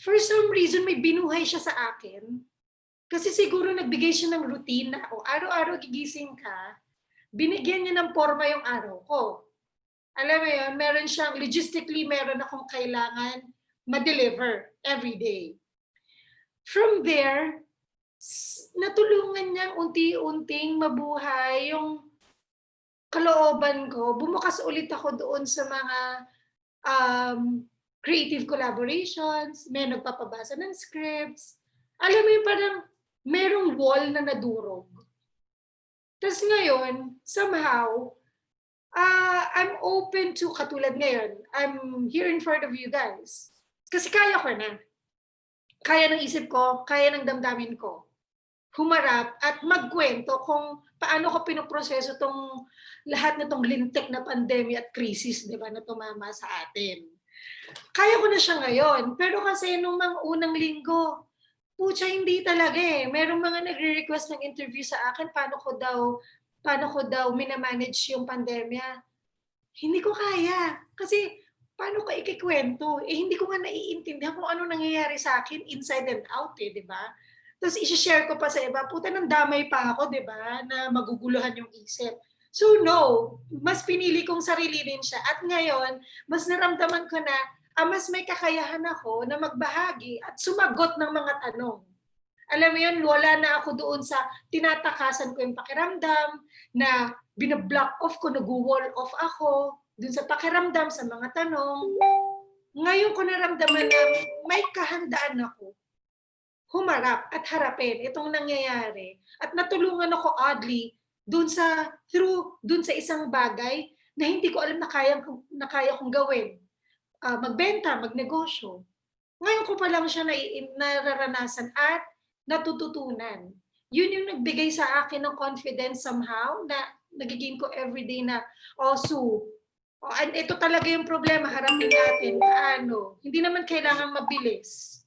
For some reason, may binuhay siya sa akin. Kasi siguro nagbigay siya ng routine na araw-araw gigising ka, binigyan niya ng forma yung araw ko. Alam mo yun, logistically, meron akong kailangan ma-deliver every day. From there, natulungan niyang unti-unting mabuhay yung kalooban ko. Bumukas ulit ako doon sa mga creative collaborations, may nagpapabasa ng scripts. Alam mo yung parang merong wall na nadurog. Tapos ngayon, somehow, I'm open to, katulad ngayon, I'm here in front of you guys. Kasi kaya ko na. Kaya ng isip ko, kaya ng damdamin ko. Humarap at magkwento kung paano ko pinoproseso tong lahat na tong lintik na pandemya at krisis, di ba, na tumama sa atin. Kaya ko na siya ngayon. Pero kasi nung mga unang linggo, pucha, hindi talaga Merong mga nagre-request ng interview sa akin, paano ko daw minamanage yung pandemya. Hindi ko kaya. Kasi paano ka ikikwento? Hindi ko nga naiintindihan kung ano nangyayari sa akin inside and out di ba? Tapos i-share ko pa sa iba, puta nang damay pa ako, di ba? Na maguguluhan yung isip. So no, mas pinili kong sarilinin siya. At ngayon, mas naramdaman ko na, mas may kakayahan ako na magbahagi at sumagot ng mga tanong. Alam mo yun, wala na ako doon sa tinatakasan ko yung pakiramdam, na binablock off ko, nag-wall off ako, doon sa pakiramdam, sa mga tanong. Ngayon ko naramdaman na may kahandaan ako humarap at harapin itong nangyayari. At natulungan ako oddly doon sa isang bagay na hindi ko alam na kaya kong gawin. Magbenta, magnegosyo. Ngayon ko pa lang siya nararanasan at natututunan. Yun yung nagbigay sa akin ng confidence somehow na nagiging ko everyday na, ito talaga yung problema, harapin natin. Paano? Hindi naman kailangan mabilis.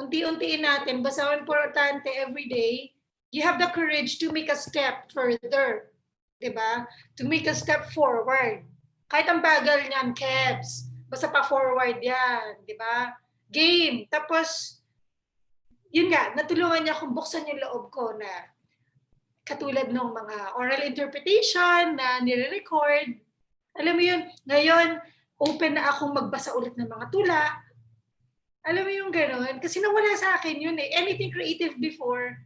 Unti-untiin natin. Basta importante everyday, you have the courage to make a step further. Diba? To make a step forward. Kahit ang bagal niyan, Kebs. Basta pa-forward yan. Diba? Game. Tapos, yun nga, natulungan niya akong buksan yung loob ko na katulad ng mga oral interpretation na nire-record. Alam mo yun, ngayon, open na akong magbasa ulit ng mga tula. Alam mo yung gano'n? Kasi nawala sa akin yun Anything creative before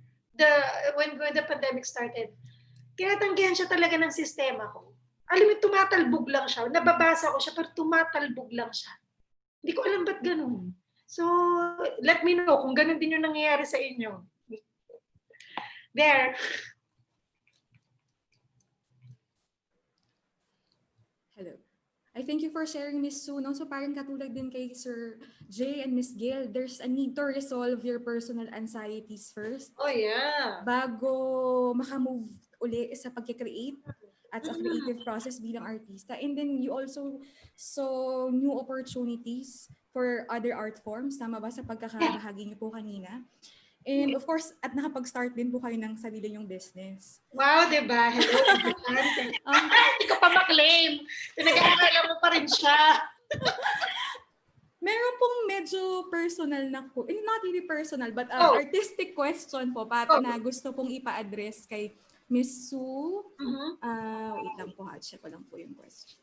when the pandemic started, tinatanggihan siya talaga ng sistema ko. Alam mo, tumatalbog lang siya. Nababasa ko siya, pero tumatalbog lang siya. Hindi ko alam ba't ganun. So, let me know kung ganun din yung nangyayari sa inyo. There. Hello. I thank you for sharing, Miss Sue. No? So parang katulad din kay Sir Jay and Miss Gail, there's a need to resolve your personal anxieties first Oh, yeah. bago makamove uli sa pagkikreate at sa creative process bilang artista. And then you also saw new opportunities for other art forms. Tama ba sa pagkakabahagi niyo po kanina? And of course, at nakapag-start din po kayo ng sarili yung business. Wow, diba? Hello, hindi ko pa maklaim. Pinag-aaralan mo pa rin siya. Meron pong medyo personal na po, not really personal, but Oh. artistic question po, na gusto pong ipa-address kay Miss Sue. Wait lang po ha, check ko lang po yung question.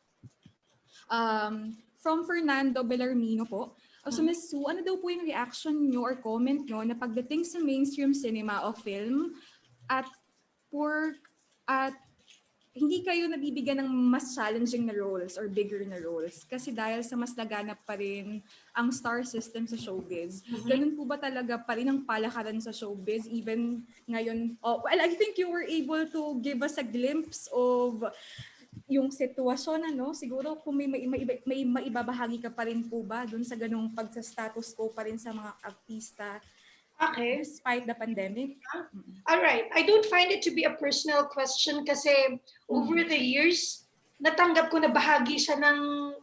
From Fernando Bellarmino po. So Miss Sue, ano daw po yung reaction nyo or comment nyo na pagdating sa mainstream cinema o film at hindi kayo nabibigyan ng mas challenging na roles or bigger na roles kasi dahil sa mas laganap pa rin ang star system sa showbiz. Ganun po ba talaga pa rin ang palakaran sa showbiz even ngayon? Well, I think you were able to give us a glimpse of yung sitwasyon, ano? Siguro kung may maibabahagi ka pa rin po ba dun sa ganung pagsa-status quo pa rin sa mga artista despite the pandemic? All right. I don't find it to be a personal question kasi over the years, natanggap ko na bahagi siya ng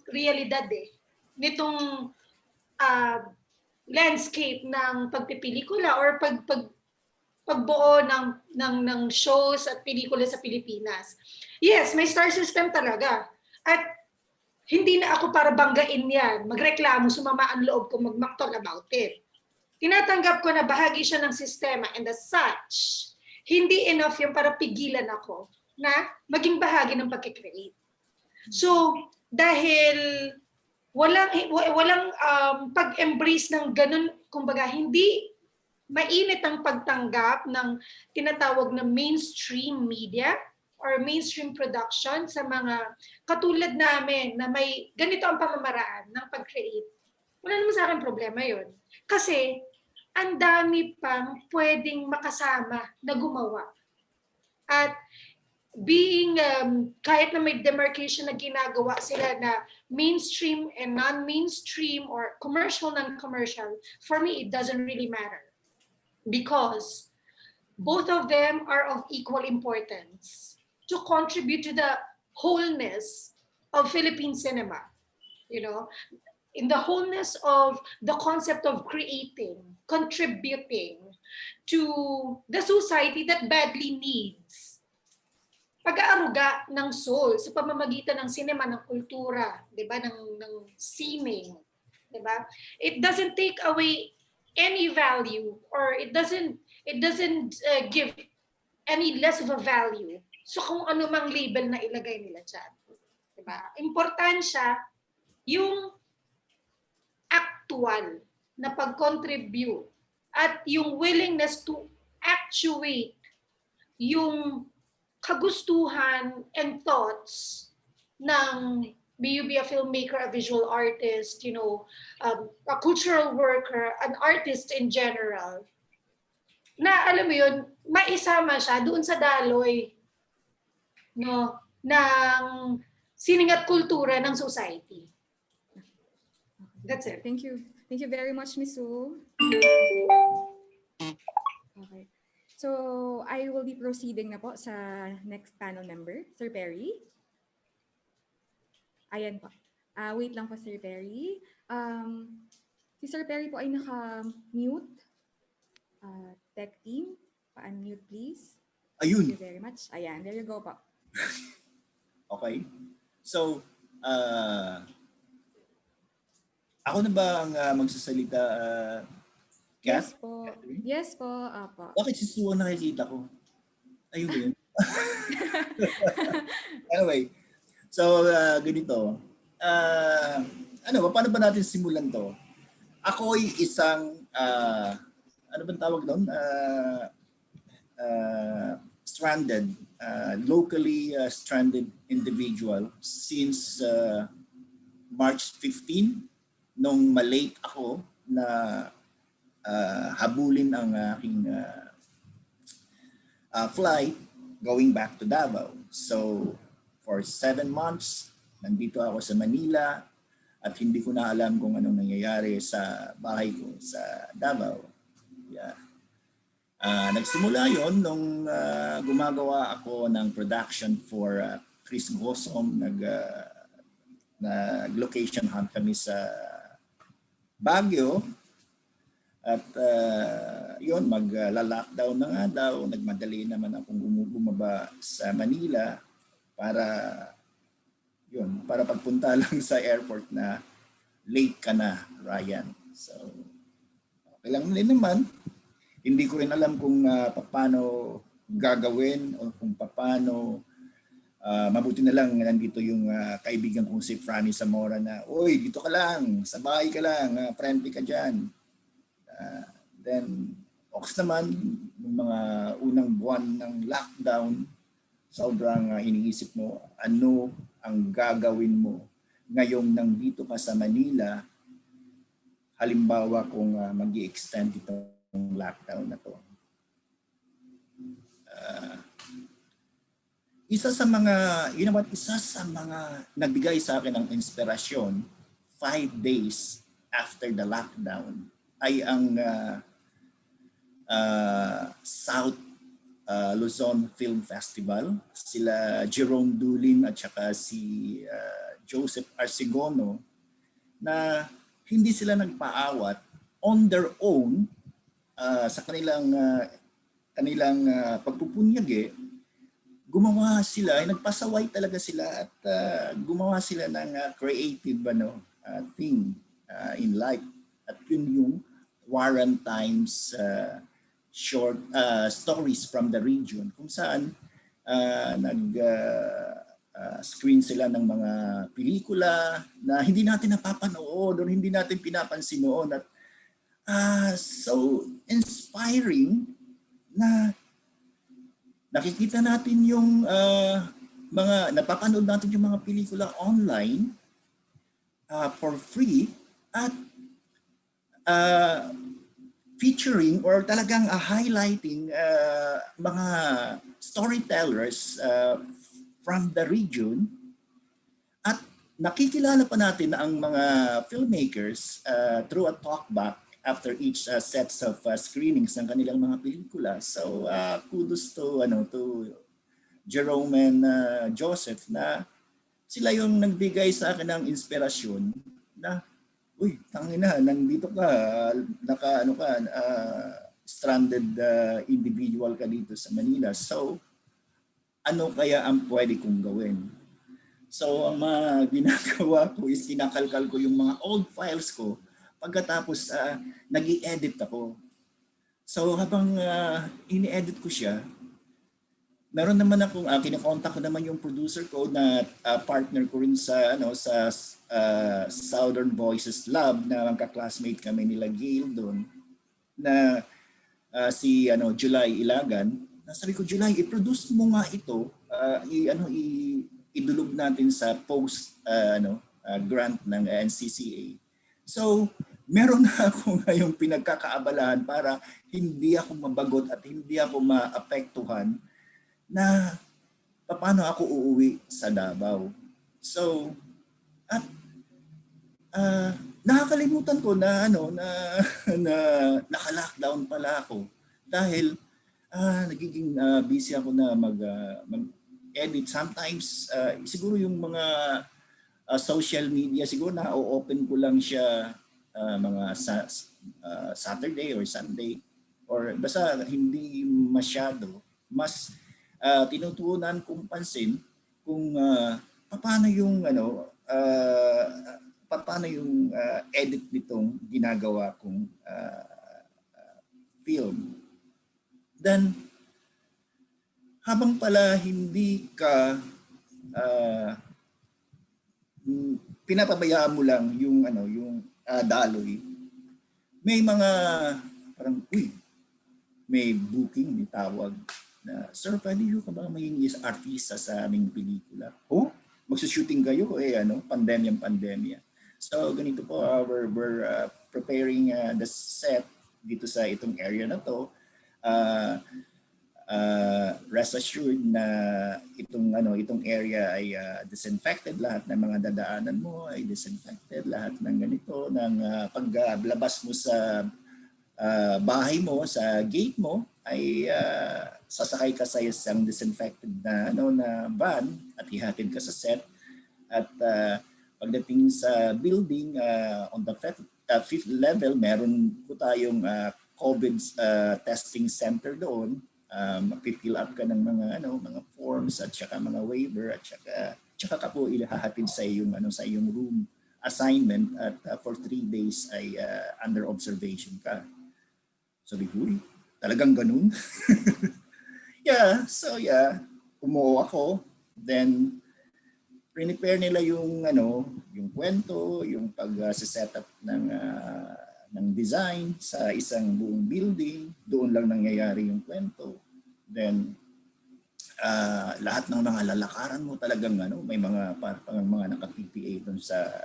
realidad nitong landscape ng pagpipelikula or pagbuo ng shows at pelikula sa Pilipinas. Yes, may star system talaga. At hindi na ako para banggain yan, magreklamo, sumama ang loob ko, magmaktol about it. Tinatanggap ko na bahagi siya ng sistema and as such, hindi enough yung para pigilan ako na maging bahagi ng pagkikreate. So, dahil walang pag-embrace ng ganun, kumbaga, hindi mainit ang pagtanggap ng tinatawag na mainstream media or mainstream production sa mga katulad namin na may ganito ang pamamaraan ng pag-create. Wala naman sa akin problema yun. Kasi, ang dami pang pwedeng makasama na gumawa. At being, kahit na may demarcation na ginagawa sila na mainstream and non-mainstream or commercial, non-commercial, for me, it doesn't really matter. Because both of them are of equal importance to contribute to the wholeness of Philippine cinema. You know, in the wholeness of the concept of creating, contributing to the society that badly needs pag-aaruga ng soul sa pamamagitan ng cinema, ng kultura, 'di ba, ng sining, 'di ba? It doesn't take away any value or it doesn't give any less of a value so kung ano mang label na ilagay nila dyan. 'Di ba? Importansya yung actual na pag-contribute at yung willingness to actuate yung kagustuhan and thoughts ng may you be a filmmaker, a visual artist, you know, a cultural worker, an artist in general, na alam mo yun, maisama siya doon sa daloy no, ng sining at kultura ng society. That's it. Thank you. Thank you very much, Miss Sue. Okay. So, I will be proceeding na po sa next panel member, Sir Perry. Ayan po. Wait lang po, Sir Perry. Si Sir Perry po ay naka-mute. Tech team, pa-unmute please. Ayun. Thank you very much. Ayan, there you go po. Okay. So, ako na ba ang magsasalita, Kat? Yes po. Yes po. Apo. Bakit si Sue ang nakikita ko? Ayun ba yun? Anyway, so ganito. Paano ba natin simulan to? Ako ay isang, ano bang tawag doon? Stranded locally stranded individual since March 15 nung malate ako na habulin ang aking flight going back to Davao. So for 7 months, nandito ako sa Manila at hindi ko na alam kung anong nangyayari sa bahay ko sa Davao. Yeah. Nagsimula yon nung gumagawa ako ng production for Chris Gosom. Nag-location hunt kami sa Baguio. At yun, magla-lockdown na nga daw. Nagmadali naman akong bumaba sa Manila para pagpunta lang sa airport na late ka na, Ryan. So, okay lang din naman. Hindi ko rin alam kung paano gagawin o kung paano mabuti na lang nandito yung kaibigan kong si Franny Zamora na, "Uy, dito ka lang, sa bahay ka lang, friendly ka dyan." Then, oks naman, yung mga unang buwan ng lockdown, sobrang iniisip mo, ano ang gagawin mo ngayong nandito ka sa Manila, halimbawa kung mag-i-extend itong lockdown na to. Isa sa mga nagbigay sa akin ng inspirasyon 5 days after the lockdown ay ang South Luzon Film Festival. Sila Jerome Dulin at saka si Joseph Arsigono na hindi sila nagpaawat on their own sa kanilang pagpupunyagi. Gumawa sila, nagpasaway talaga sila at gumawa sila ng creative thing in life. At yun yung Warren Times short stories from the region kung saan screen sila ng mga pelikula na hindi natin napapanood o hindi natin pinapansin noon at so inspiring na nakikita natin yung napapanood natin yung mga pelikula online for free at featuring or talagang highlighting mga storytellers from the region at nakikilala pa natin ang mga filmmakers through a talkback after each sets of screenings ng kanilang mga pelikula. So kudos to Jerome and Joseph na sila yung nagbigay sa akin ng inspirasyon na uy, tangina, nandito ka, stranded individual ka dito sa Manila. So, ano kaya ang pwede kong gawin? So, ang mga ginagawa ko is kinakalkal ko yung mga old files ko. Pagkatapos, nag-i-edit ako. So, habang ini-edit ko siya, meron naman akong kinakontak ko naman yung producer ko na partner ko rin sa Southern Voices Lab na magka-classmate kami nila Gail doon na si July Ilagan. Sabi ko, July, i-produce mo nga ito, idulog natin sa post grant ng NCCA. So, meron na ako ngayong pinagkakaabalahan para hindi ako mabagot at hindi ako maapektuhan na paano ako uuwi sa Davao. So, at nakakalimutan ko na naka-lockdown pala ako dahil nagiging busy ako na mag-edit. Sometimes siguro yung mga social media siguro na-open ko lang siya mga Saturday or Sunday or basta hindi masyado. Mas tinutuunan kong pansin kung paano yung edit nitong ginagawa kong film. Then habang pala hindi ka pinapabayaan mo lang yung daloy, may mga parang may booking, may tawag na, Sir, pwede yung ka ba maging artista sa aming pelikula? Oh, magsushooting kayo pandemya. So ganito po, we're preparing the set dito sa itong area na to. Rest assured na itong area ay disinfected, lahat ng mga dadaanan mo ay disinfected, lahat ng ganito ng paglabas mo sa bahay mo, sa gate mo ay sasakay ka sa isang disinfected na na van at ihatid ka sa set at pagdating sa building on the fifth level meron po tayong COVID testing center doon. Mapifill up ka ng mga forms at saka mga waiver at saka ka po ihahatid sa iyong sa iyong room assignment at for 3 days ay under observation ka. Sabi ko, talagang ganun? Umuo ako. Then prepare nila yung yung kwento, yung pag-set up ng design sa isang buong building, doon lang nangyayari yung kwento. Then lahat ng mga lalakaran mo talagang may mga mga naka-PPA doon sa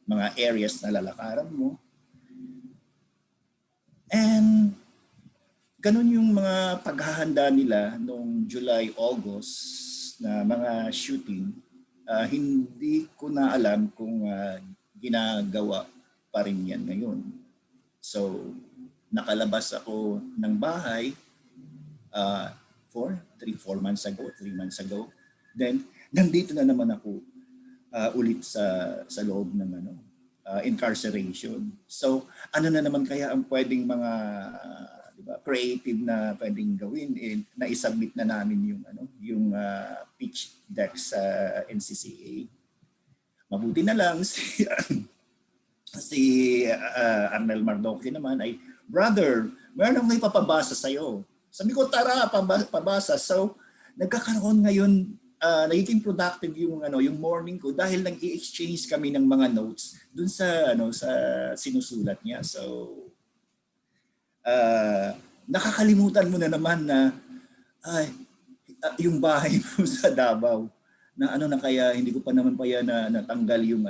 mga areas na lalakaran mo. And ganun yung mga paghahanda nila noong July, August na mga shooting. Hindi ko na alam kung ginagawa pa rin yan ngayon. So, nakalabas ako ng bahay 3 months ago, 3 months ago. Then, nandito na naman ako ulit sa loob ng incarceration. So, ano na naman kaya ang pwedeng mga creative na pwedeng gawin? Na-submit na namin yung pitch deck sa NCCA. Mabuti na lang si Arnel Mardoque naman ay, brother, meron akong may papabasa sa'yo. Sabi ko, tara, pabasa. So, nagkakaroon ngayon, nagiging productive yung morning ko dahil nag-i-exchange kami ng mga notes dun sa sinusulat niya. So, nakakalimutan mo na naman na yung bahay mo sa Davao na na kaya hindi ko pa naman na natanggal yung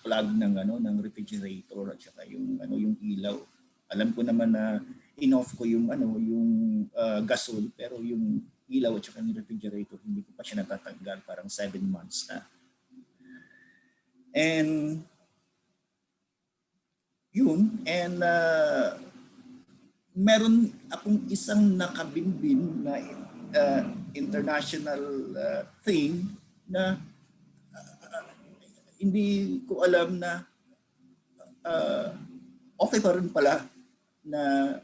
plug ng refrigerator at saka yung ilaw. Alam ko naman na in-off ko yung gasol, pero yung ilaw at saka yung refrigerator hindi ko pa siya natatanggal, parang 7 months na. And meron akong isang nakabinbin na international thing na hindi ko alam na okay pa rin pala na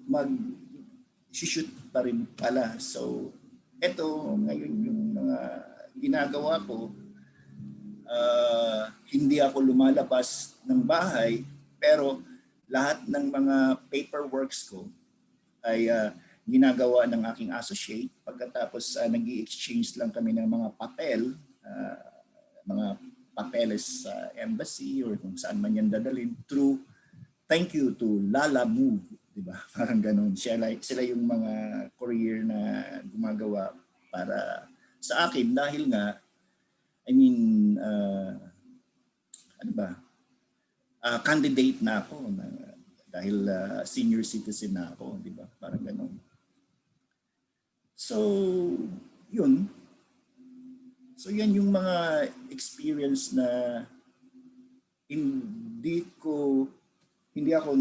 mag-shoot pa rin pala. So, eto ngayon yung mga ginagawa ko. Hindi ako lumalabas ng bahay, pero lahat ng mga paperworks ko ay ginagawa ng aking associate. Pagkatapos nag-i-exchange lang kami ng mga papel, mga papeles sa embassy or kung saan man yan dadalhin through thank you to Lala Move, di ba? Parang ganun. Sila yung mga courier na gumagawa para sa akin dahil nga candidate na ako dahil senior citizen na ako, di ba? Parang ganun. So, yun. So, yan yung mga experience na hindi ako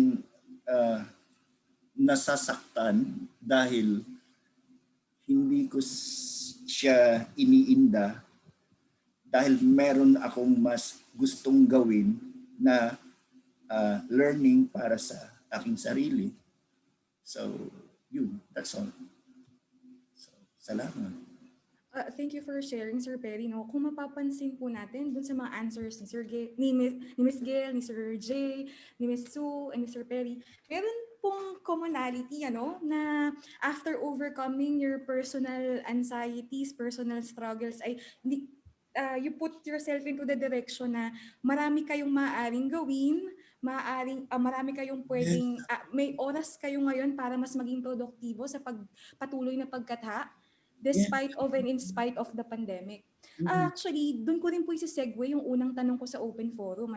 nasasaktan dahil hindi ko siya iniinda dahil meron akong mas gustong gawin na learning para sa aking sarili. So, yun. That's all. So, salamat. Thank you for sharing, Sir Perry. No? Kung mapapansin po natin dun sa mga answers ni Miss Gail, ni Sir Jay, ni Miss Sue, and ni Sir Perry, meron pong commonality na after overcoming your personal anxieties, personal struggles, ay you put yourself into the direction na marami kayong maaaring gawin, marami kayong pwedeng, may oras kayo ngayon para mas maging produktibo sa patuloy na pagkatha despite of and in spite of the pandemic. Actually, doon ko rin po isi-segue yung unang tanong ko sa open forum.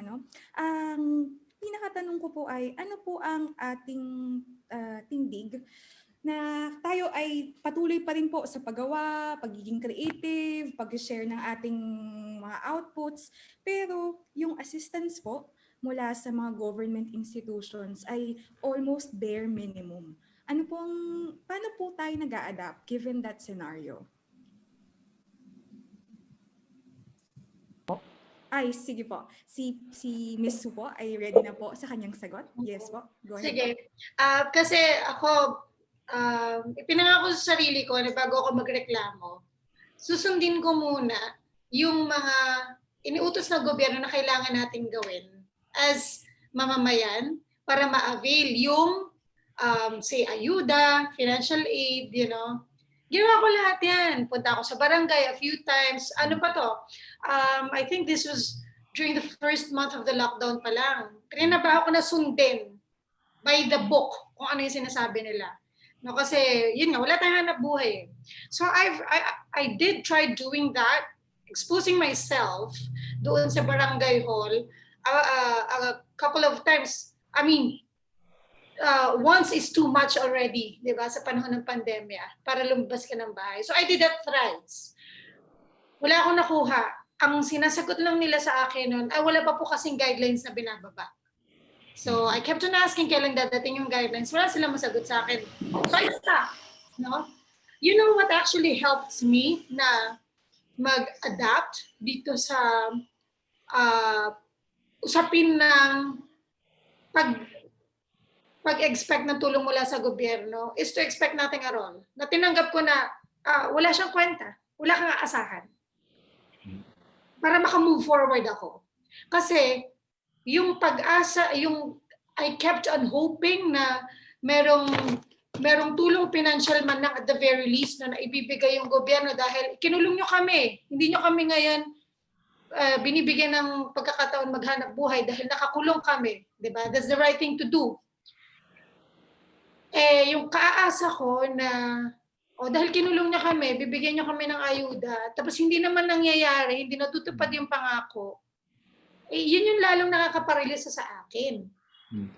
Ang pinakatanong ko po ay, ano po ang ating tindig na tayo ay patuloy pa rin po sa paggawa, pagiging creative, pag-share ng ating mga outputs. Pero yung assistance po mula sa mga government institutions ay almost bare minimum. Paano po tayo nag-a-adapt given that scenario? Ay, sige po. Si Miss Su po ay ready na po sa kanyang sagot. Yes po. Go ahead. Sige. Kasi ako, ipinangako sa sarili ko na bago ako magreklamo, susundin ko muna yung mga iniutos ng gobyerno na kailangan nating gawin as mamamayan para ma-avail yung say ayuda, financial aid, Ginawa ko lahat yan. Punta ako sa barangay a few times. Ano pa to? I think this was during the first month of the lockdown pa lang. Trinabaho ko na sundin by the book kung ano yung sinasabi nila. No, kasi yun nga, wala tayong hanap buhay. So I did try doing that, exposing myself doon sa barangay hall a couple of times. I mean, once is too much already, di ba, sa panahon ng pandemya, para lumabas ka ng bahay. So I did that thrice. Wala akong nakuha. Ang sinasagot lang nila sa akin noon, ay wala pa po kasing guidelines na binababa. So I kept on asking kailan dadating yung guidelines. Wala silang masagot sa akin. So I stopped. No? You know what actually helps me na mag-adapt dito sa usapin ng pag-expect ng tulong mula sa gobyerno is to expect nothing at all. Na tinanggap ko na wala siyang kwenta. Wala kang aasahan. Para maka-move forward ako. Kasi yung pag-asa, I kept on hoping na merong tulong financial man lang at the very least na naibibigay yung gobyerno dahil kinulong nyo kami. Hindi nyo kami ngayon binibigyan ng pagkakataon maghanap buhay dahil nakakulong kami. Diba? That's the right thing to do. Yung kaasa ko na dahil kinulong niya kami, bibigyan niyo kami ng ayuda, tapos hindi naman nangyayari, hindi natutupad yung pangako, yun yung lalong nakakaparilisa sa akin.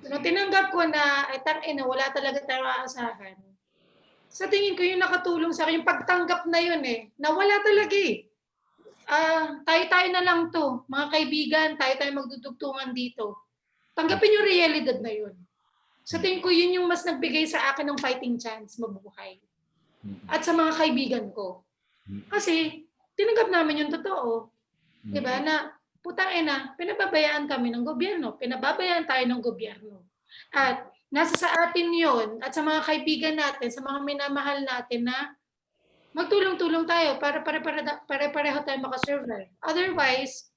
So, tinanggap ko na, wala talaga tayo aasahan. Sa tingin ko, yung nakatulong sa akin, yung pagtanggap na yun na wala talaga tayo-tayo na lang to, mga kaibigan, tayo-tayo magdudugtungan dito. Tanggapin yung realidad na yun. Sa tingin ko, yun yung mas nagbigay sa akin ng fighting chance mabuhay. At sa mga kaibigan ko. Kasi, tinanggap namin yung totoo. Diba? Na, pinababayaan kami ng gobyerno. Pinababayaan tayo ng gobyerno. At nasa sa atin yun, at sa mga kaibigan natin, sa mga minamahal natin na magtulong-tulong tayo para pare-pareho tayo makasurvive. Otherwise,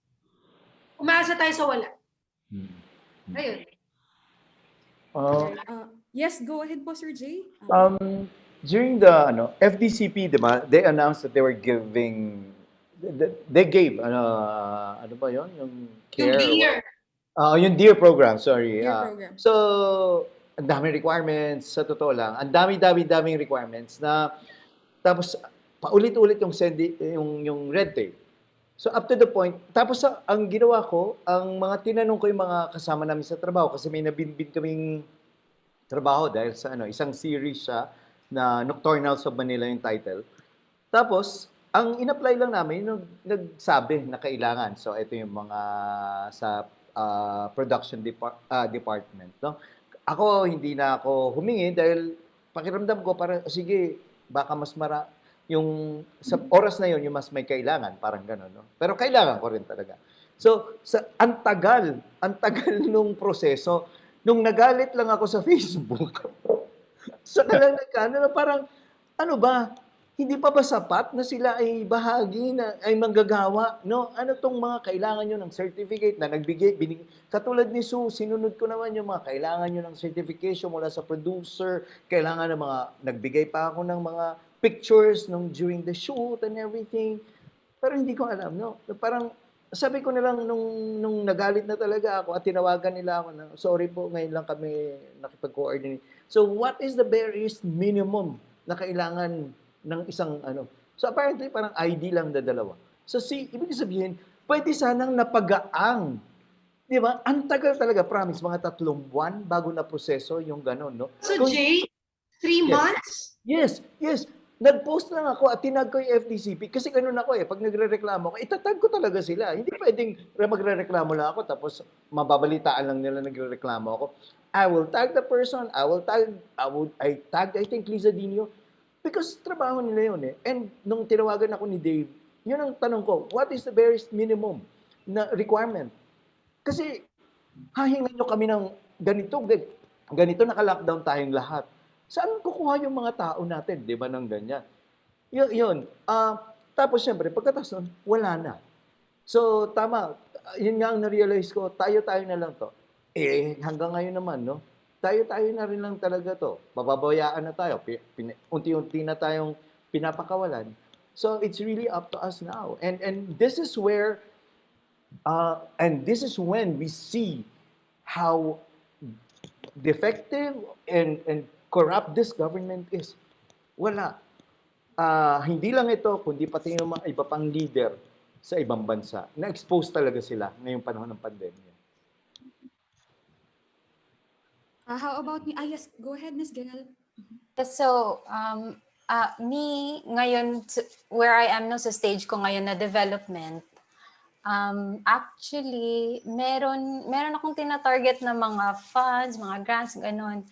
umaasa tayo sa wala. Ayun. Yes, go ahead po, Sir Jay. During the FDCP, diba, they announced that they gave ano ba yun? Yung care. Yung DEAR. Yung DEAR program, sorry. DEAR program. So, ang daming requirements, sa totoo lang. Ang daming requirements na tapos paulit-ulit yung red tape. So up to the point, tapos ang ginawa ko, ang mga tinanong ko yung mga kasama namin sa trabaho kasi may nabinbin kaming trabaho dahil sa isang series siya na Nocturnals of Manila yung title. Tapos, ang in-apply lang namin, yung nagsabi na kailangan. So, ito yung mga sa production department. No? Ako, hindi na ako humingi dahil pakiramdam ko, sige, baka mas yung sa oras na yun, yung mas may kailangan, parang gano'n. No? Pero kailangan ko rin talaga. So, ang tagal nung proseso. Nung nagalit lang ako sa Facebook, saka lang na parang, ano ba, hindi pa ba sapat na sila ay bahagi na ay manggagawa, no? Ano tong mga kailangan nyo ng certificate na katulad ni Sue, sinunod ko naman yung mga kailangan nyo ng certification mula sa producer, kailangan ng mga, nagbigay pa ako ng mga pictures during the shoot and everything. Pero hindi ko alam, no? Parang sabi ko na lang nung nagalit na talaga ako at tinawagan nila ako na, sorry po, ngayon lang kami nakipag-coordinate. So what is the barest minimum na kailangan ng isang ano? So apparently parang ID lang na dalawa. So ibig sabihin, pwede sanang napagaang. Di ba? Ang tagal talaga, promise, mga 3 buwan bago na proseso yung gano'n, no? So Kung- Jay, 3 Yes. months? Yes. Nag-post lang ako at tinag ko yung FDCP kasi ganun ako eh. Pag nagre-reklamo ako, itatag ko talaga sila. Hindi pwedeng magre-reklamo lang ako tapos mababalitaan lang nila nagre-reklamo ako. I will tag the person, I tag, I think, Liza Dino because trabaho nila yun eh. And nung tinawagan ako ni Dave, yun ang tanong ko, what is the barest minimum na requirement? Kasi hahingan nyo kami ng ganito naka-lockdown tayong lahat. Saan kukuha yung mga tao natin, di ba, ng ganyan? Yun. Tapos, syempre, pagkatapos nun, wala na. So, tama. Yun nga ang na-realize ko, tayo-tayo na lang to. Hanggang ngayon naman, no? Tayo-tayo na rin lang talaga to. Mababayaan na tayo. Unti-unti na tayong pinapakawalan. So, it's really up to us now. And this is where, and this is when we see how defective and corrupt this government is. Wala. Hindi lang ito, kundi pati yung mga iba pang leader sa ibang bansa. Na-expose talaga sila ngayong panahon ng pandemya. How about me? Yes, go ahead, Miss Gail. So, me, ngayon, where I am no sa stage ko ngayon na development, actually, meron akong tina-target na mga funds, mga grants, gano'n.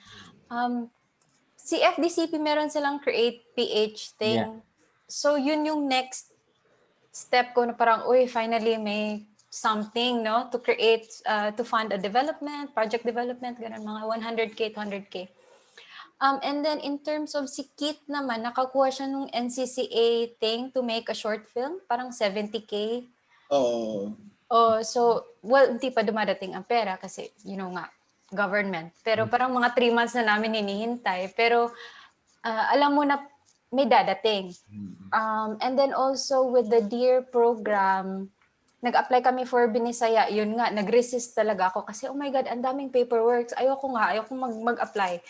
Si FDCP, meron silang Create PH thing. Yeah. So, yun yung next step ko na parang, uy, finally may something, no? To create, to fund a development, project development, gano'n, mga 100K, 200K. And then in terms of si Kit naman, nakakuha siya nung NCCA thing to make a short film, parang 70K. Oh, Oh, so, well, hindi pa dumadating ang pera kasi, nga, government. Pero parang mga 3 months na namin hinihintay. Pero alam mo na may dadating. And then also with the DEAR program, nag-apply kami for Binisaya. Yun nga, nag-resist talaga ako kasi, oh my God, ang daming paperwork. Ayoko mag-apply.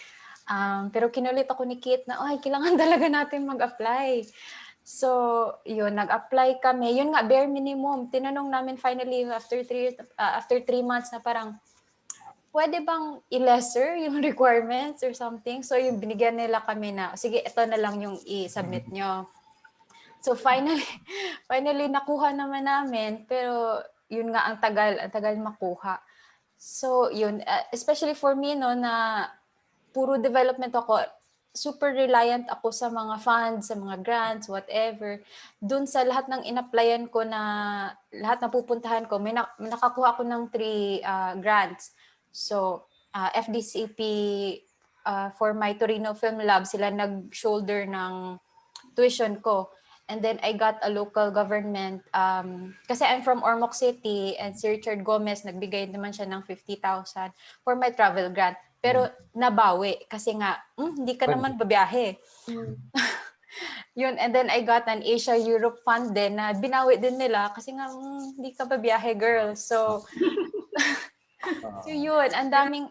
Pero kinulit ako ni Kit na, ay, kailangan talaga natin mag-apply. So, yun, nag-apply kami. Yun nga, bare minimum. Tinanong namin finally after 3 months na parang, pwede bang i-lesser yung requirements or something? So, yung binigyan nila kami na, sige, ito na lang yung i-submit nyo. So, finally nakuha naman namin. Pero, yun nga, ang tagal makuha. So, yun, especially for me, no, na puro development ako, super reliant ako sa mga funds, sa mga grants, whatever. Doon sa lahat ng in-applyan ko na, lahat na pupuntahan ko, may nakakuha ako ng 3 grants. So, FDCP for my Torino Film Lab, sila nag-shoulder ng tuition ko. And then I got a local government, kasi I'm from Ormoc City and si Richard Gomez, nagbigay naman siya ng 50,000 for my travel grant. Pero nabawi kasi nga, hindi ka naman babiyahe. Yun, and then I got an Asia-Europe fund din na binawi din nila kasi nga, hindi ka babiyahe, girl. So, so yun, ang daming,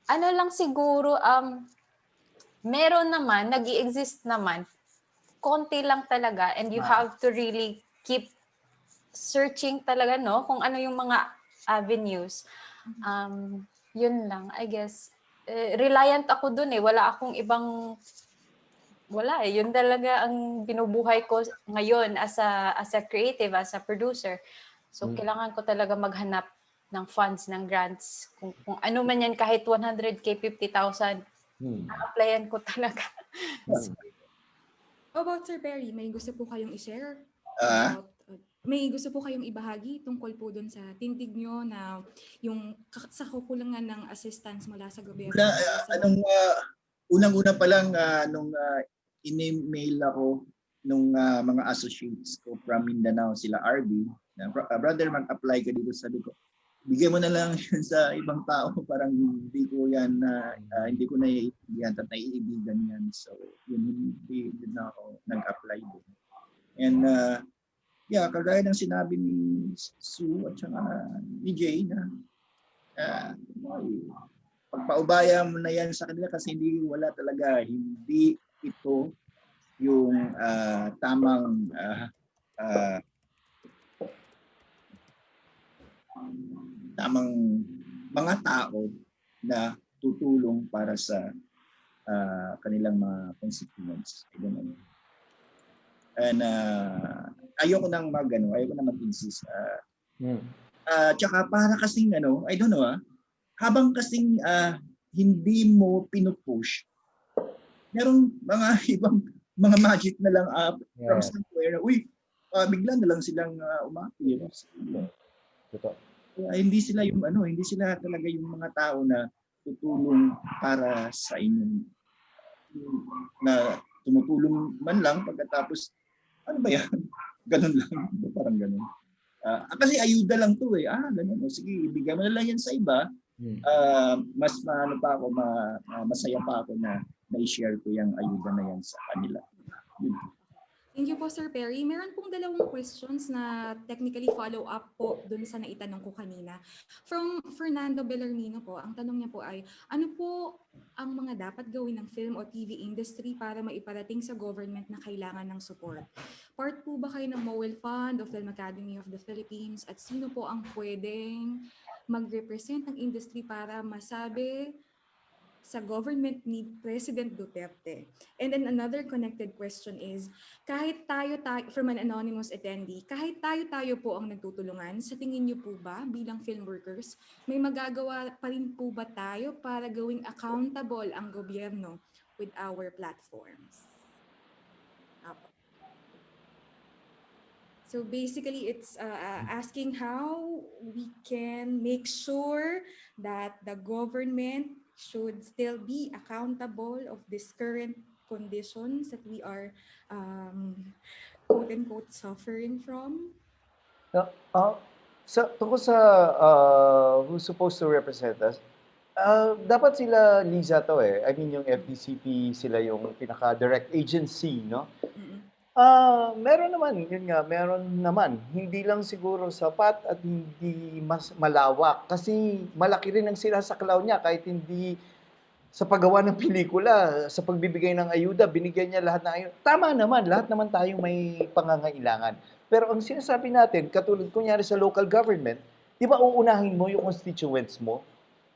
ano lang siguro, meron naman, nag-i-exist naman, konti lang talaga, and you have to really keep searching talaga, no? Kung ano yung mga avenues. Yun lang, I guess. Reliant ako dun eh. Wala akong ibang, wala eh. Yun talaga ang binubuhay ko ngayon as a creative, as a producer. So, kailangan ko talaga maghanap ng funds, ng grants. Kung ano man yan, kahit 100K, 50,000, applyan ko talaga. How about Sir Perry? May gusto po kayong i-share? May gusto po kayong ibahagi tungkol po dun sa tindig nyo na yung sa kukulangan ng assistance mula sa gobyerno? Unang-una pa lang nung in-email ako nung mga associates ko from Mindanao, sila RB, na, brother, mag-apply ka dito. Sabi ko, bigyan mo na lang yun sa ibang tao, parang hindi ko yan, hindi ko naiibigan at naiibigan yan. So, yun, hindi na ako nag-apply din. And yeah, kagaya ng sinabi ni Sue at saka ni Jay na ay, pagpaubaya mo na yan sa kanila kasi wala talaga, hindi ito yung tamang tamang mga tao na tutulong para sa kanilang mga constituents. Ganun. And ayoko nang ayoko na mag-insist. Tsaka para kasing I don't know habang kasing hindi mo pinupush, merong mga ibang mga magic na lang from somewhere na, bigla na lang silang umapir. Totoo. Hindi sila yung hindi sila talaga yung mga tao na tutulong para sa inyo. Na tumutulong man lang pagkatapos, ano ba yan? Ganun lang. Parang ganun. Kasi ayuda lang to ganun. Sige, ibigay mo na lang yan sa iba. Mas masaya pa ako na i-share ko yung ayuda na yan sa kanila. Thank you po, Sir Perry. Meron pong dalawang questions na technically follow-up po dun sa naitanong ko kanina. From Fernando Bellarmino po, ang tanong niya po ay, ano po ang mga dapat gawin ng film o TV industry para maiparating sa government na kailangan ng support? Part po ba kayo ng MOEL Fund o Film Academy of the Philippines? At sino po ang pwedeng mag-represent ng industry para masabi sa government ni President Duterte? And then another connected question is, kahit tayo from an anonymous attendee, kahit tayo po ang nagtutulungan, sa tingin niyo po ba bilang film workers, may magagawa pa rin po ba tayo para gawing accountable ang gobyerno with our platforms? So basically, it's asking how we can make sure that the government should still be accountable of this current conditions that we are quote-unquote suffering from. Tungkol sa who's supposed to represent us, dapat sila Liza to I mean yung FDCP, sila yung pinaka-direct agency, no? Meron naman, yun nga, meron naman. Hindi lang siguro sapat at hindi mas malawak. Kasi malaki rin ang sinasaklaw niya kahit hindi sa paggawa ng pelikula, sa pagbibigay ng ayuda, binigyan niya lahat ng ayuda. Tama naman, lahat naman tayong may pangangailangan. Pero ang sinasabi natin, katulad kunyari sa local government, di ba uunahin mo yung constituents mo?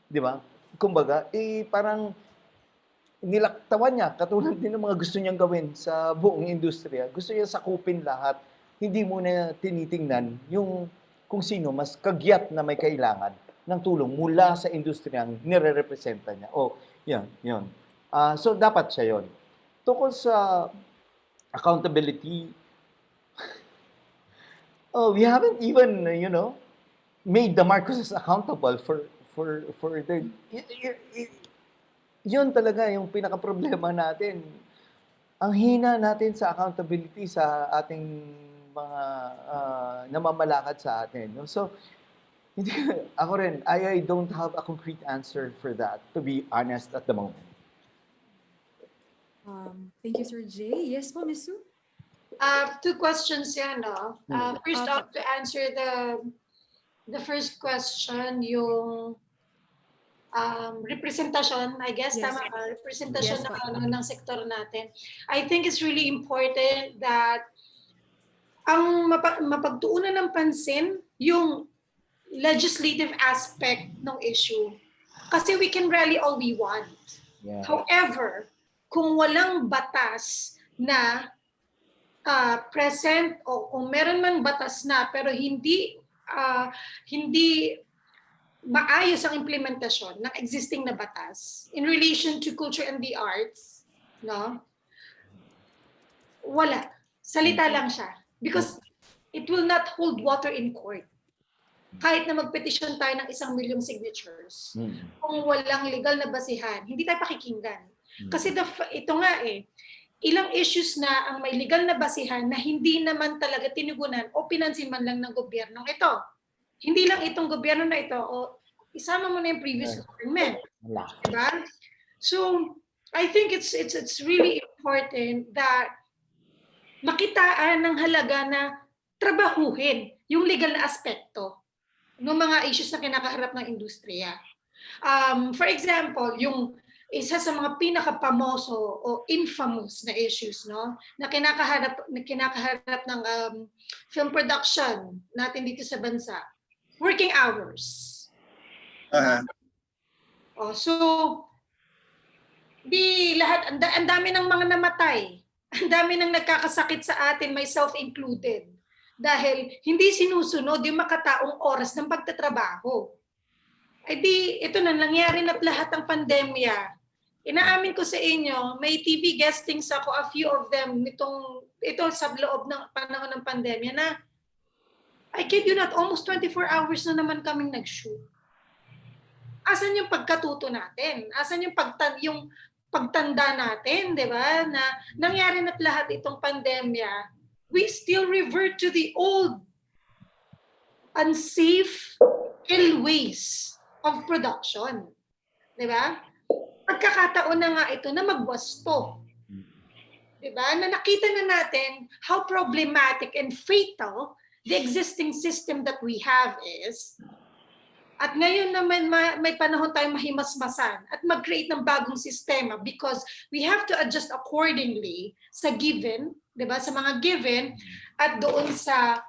Di ba? Kumbaga, parang nilaktawan niya, katulad din ng mga gusto niyang gawin sa buong industriya. Gusto niya sakupin lahat. Hindi mo na tinitingnan yung kung sino mas kagyat na may kailangan ng tulong mula sa industriyang nire-representa niya. Yun. So, dapat siya yun. Tungkol sa accountability, we haven't even, made the Marcoses accountable for their... Yun talaga yung pinaka-problema natin. Ang hina natin sa accountability sa ating mga namamalakad sa atin. No? So, ako rin, I don't have a concrete answer for that, to be honest at the moment. Thank you, Sir Jay. Yes po, Ms. Sue? Two questions yan, no? First off, to answer the first question, yung representation, I guess, Yes. tama ba? Representation Yes, ng sektor natin. I think it's really important that ang mapagtuunan ng pansin yung legislative aspect ng issue. Kasi we can rally all we want. Yeah. However, kung walang batas na present o kung meron mang batas na pero hindi maayos ang implementasyon ng existing na batas in relation to culture and the arts, no? Wala. Salita lang siya. Because it will not hold water in court. Kahit na magpetisyon tayo ng 1 million signatures, kung walang legal na basihan, hindi tayo pakikinggan. Kasi ito nga ilang issues na ang may legal na basihan na hindi naman talaga tinugunan o pinansin man lang ng gobyernong ito. Hindi lang itong gobyerno na ito, o isama mo na yung previous government. Diba? So, I think it's really important that makitaan ng halaga na trabahuhin yung legal na aspekto ng mga issues na kinakaharap ng industriya. For example, yung isa sa mga pinakapamoso o infamous na issues, no, na kinakaharap ng film production natin dito sa bansa, working hours. So di lahat, ang dami ng mga namatay, ang dami ng nagkakasakit sa atin, myself included, dahil hindi sinusunod yung makataong oras ng pagtatrabaho. Eh di, ito na, nangyari na lahat ng pandemya. Inaamin ko sa inyo, may TV guestings ako, a few of them, ito sa loob ng panahon ng pandemya na, I kid you not, almost 24 hours na naman kaming nag-shoot. Asan yung pagkatuto natin? Asan yung pagtanda natin, di ba? Na nangyari na lahat itong pandemya, we still revert to the old unsafe, ill ways of production. Di ba? Pagkakataon na nga ito na magwasto. Di ba? Na nakita na natin how problematic and fatal the existing system that we have is. At ngayon naman may panahon tayong mahimasmasan at mag-create ng bagong sistema because we have to adjust accordingly sa given, 'di ba? Sa mga given at doon sa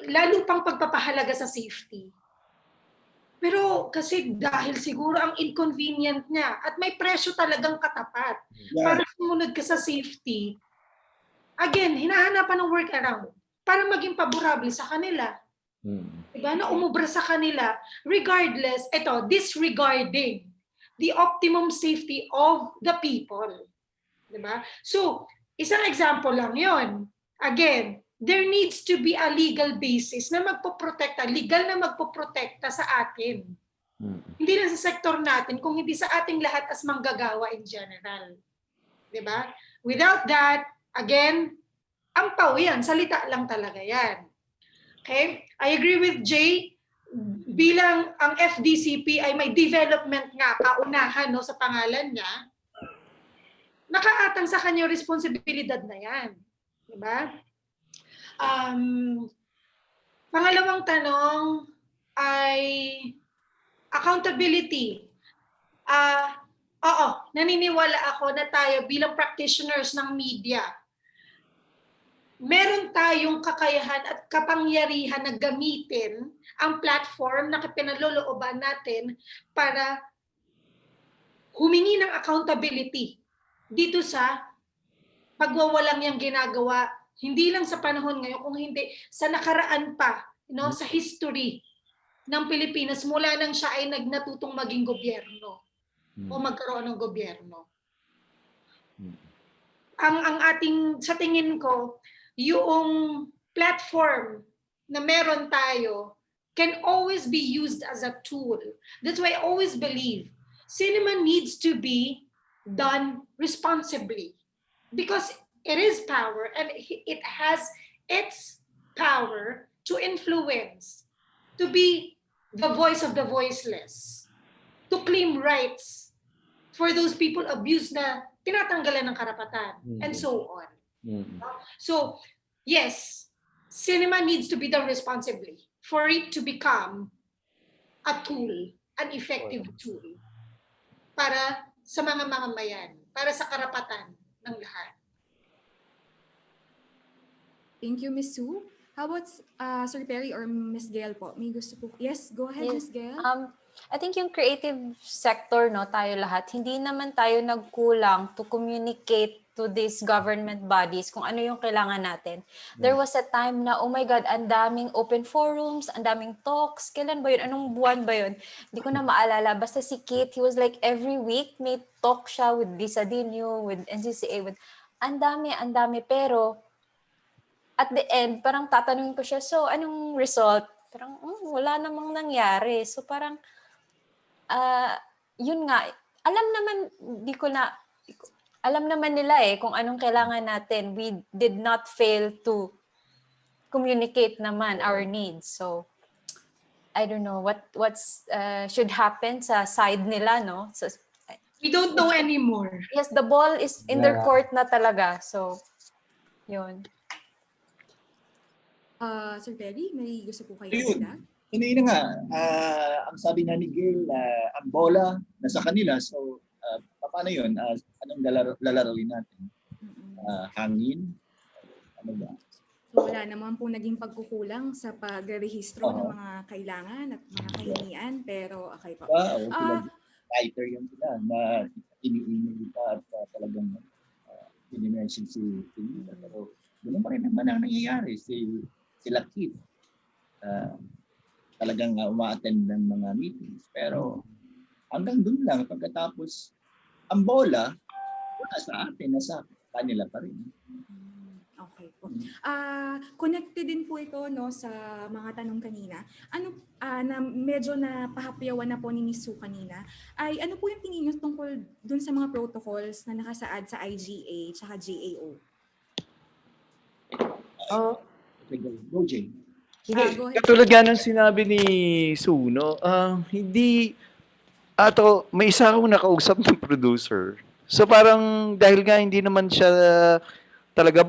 lalo pang pagpapahalaga sa safety. Pero kasi dahil siguro ang inconvenient niya at may presyo talagang katapat para sumunod ka sa safety, again, hinahanapan ng workaround para maging paborable sa kanila. Diba? Na umubra sa kanila regardless, disregarding the optimum safety of the people. Diba? So, isang example lang yon. Again, there needs to be a legal basis na legal na magpoprotekta sa atin. Hindi lang sa sektor natin, kung hindi sa ating lahat as manggagawa in general. Diba? Without that, again, ang pao yan, salita lang talaga yan. Okay? I agree with Jay, bilang ang FDCP ay may development nga, kaunahan no, sa pangalan niya, nakaatang sa kanya responsibilidad na yan. Diba? Pangalawang tanong ay accountability. Oo, naniniwala ako na tayo bilang practitioners ng media, meron tayong kakayahan at kapangyarihan na gamitin ang platform na pinalolooban natin para humingi ng accountability dito sa pagwawalang yung ginagawa, hindi lang sa panahon ngayon, kung hindi sa nakaraan pa, sa history ng Pilipinas mula nang siya ay natutong maging gobyerno o magkaroon ng gobyerno. Ang ating, sa tingin ko, yung platform na meron tayo can always be used as a tool. That's why I always believe cinema needs to be done responsibly because it is power and it has its power to influence, to be the voice of the voiceless, to claim rights for those people abused na tinatanggalan ng karapatan, and so on. So, yes, cinema needs to be done responsibly for it to become a tool, an effective tool para sa mga mamamayan, para sa karapatan ng lahat. Thank you, Ms. Sue. How about Sir Perry or Ms. Gail po? May gusto po? Yes, go ahead, Yes. Ms. Gail. I think yung creative sector, no, tayo lahat, hindi naman tayo nagkulang to communicate to these government bodies kung ano yung kailangan natin. There was a time na, oh my God, ang daming open forums, ang daming talks. Kailan ba yun? Anong buwan ba yun? Hindi ko na maalala. Basta si Kate, he was like every week may talk siya with Lisa Dino, with NCCA, with ang dami. Pero at the end, parang tatanungin ko siya, so anong result? Parang wala namang nangyari. So parang, yun nga, alam naman nila kung anong kailangan natin. We did not fail to communicate naman our needs. So, I don't know what's should happen sa side nila, no? So, We don't know anymore. yes, the ball is in their court na talaga. So, yun. Sir Perry, may gusto po kayo Ayun. dagdag? Hindi na nga, ang sabi nga ni Gail, ang bola nasa kanila. So, paano yun? Anong lalaroin natin? Mm-mm. Hangin? Ano ba? So wala naman po naging pagkukulang sa pagrehistro ng Oo. mga kailangan at mga kahingian, pero okay po. Diba? O sila, Ah, fighter yun sila na iniinil pa at talagang in-emergency thing. Pero ganun pa rin naman ang nangyayari. Sila Keith, talagang uma-attend ng mga meetings. Pero hanggang dun lang, pagkatapos ang bola, wala sa atin, nasa kanila pa rin. okay po. Connected din po ito no sa mga tanong kanina. Ano na medyo napahapyawan na po ni Miss Sue kanina ay ano po yung tingin niyo tungkol dun sa mga protocols na nakasaad sa IGA at GAO? Okay, go Jay. Go ahead. Katulad nga ng sinabi ni Suno, hindi, may isa akong nakausap ng producer. So parang dahil nga hindi naman siya talaga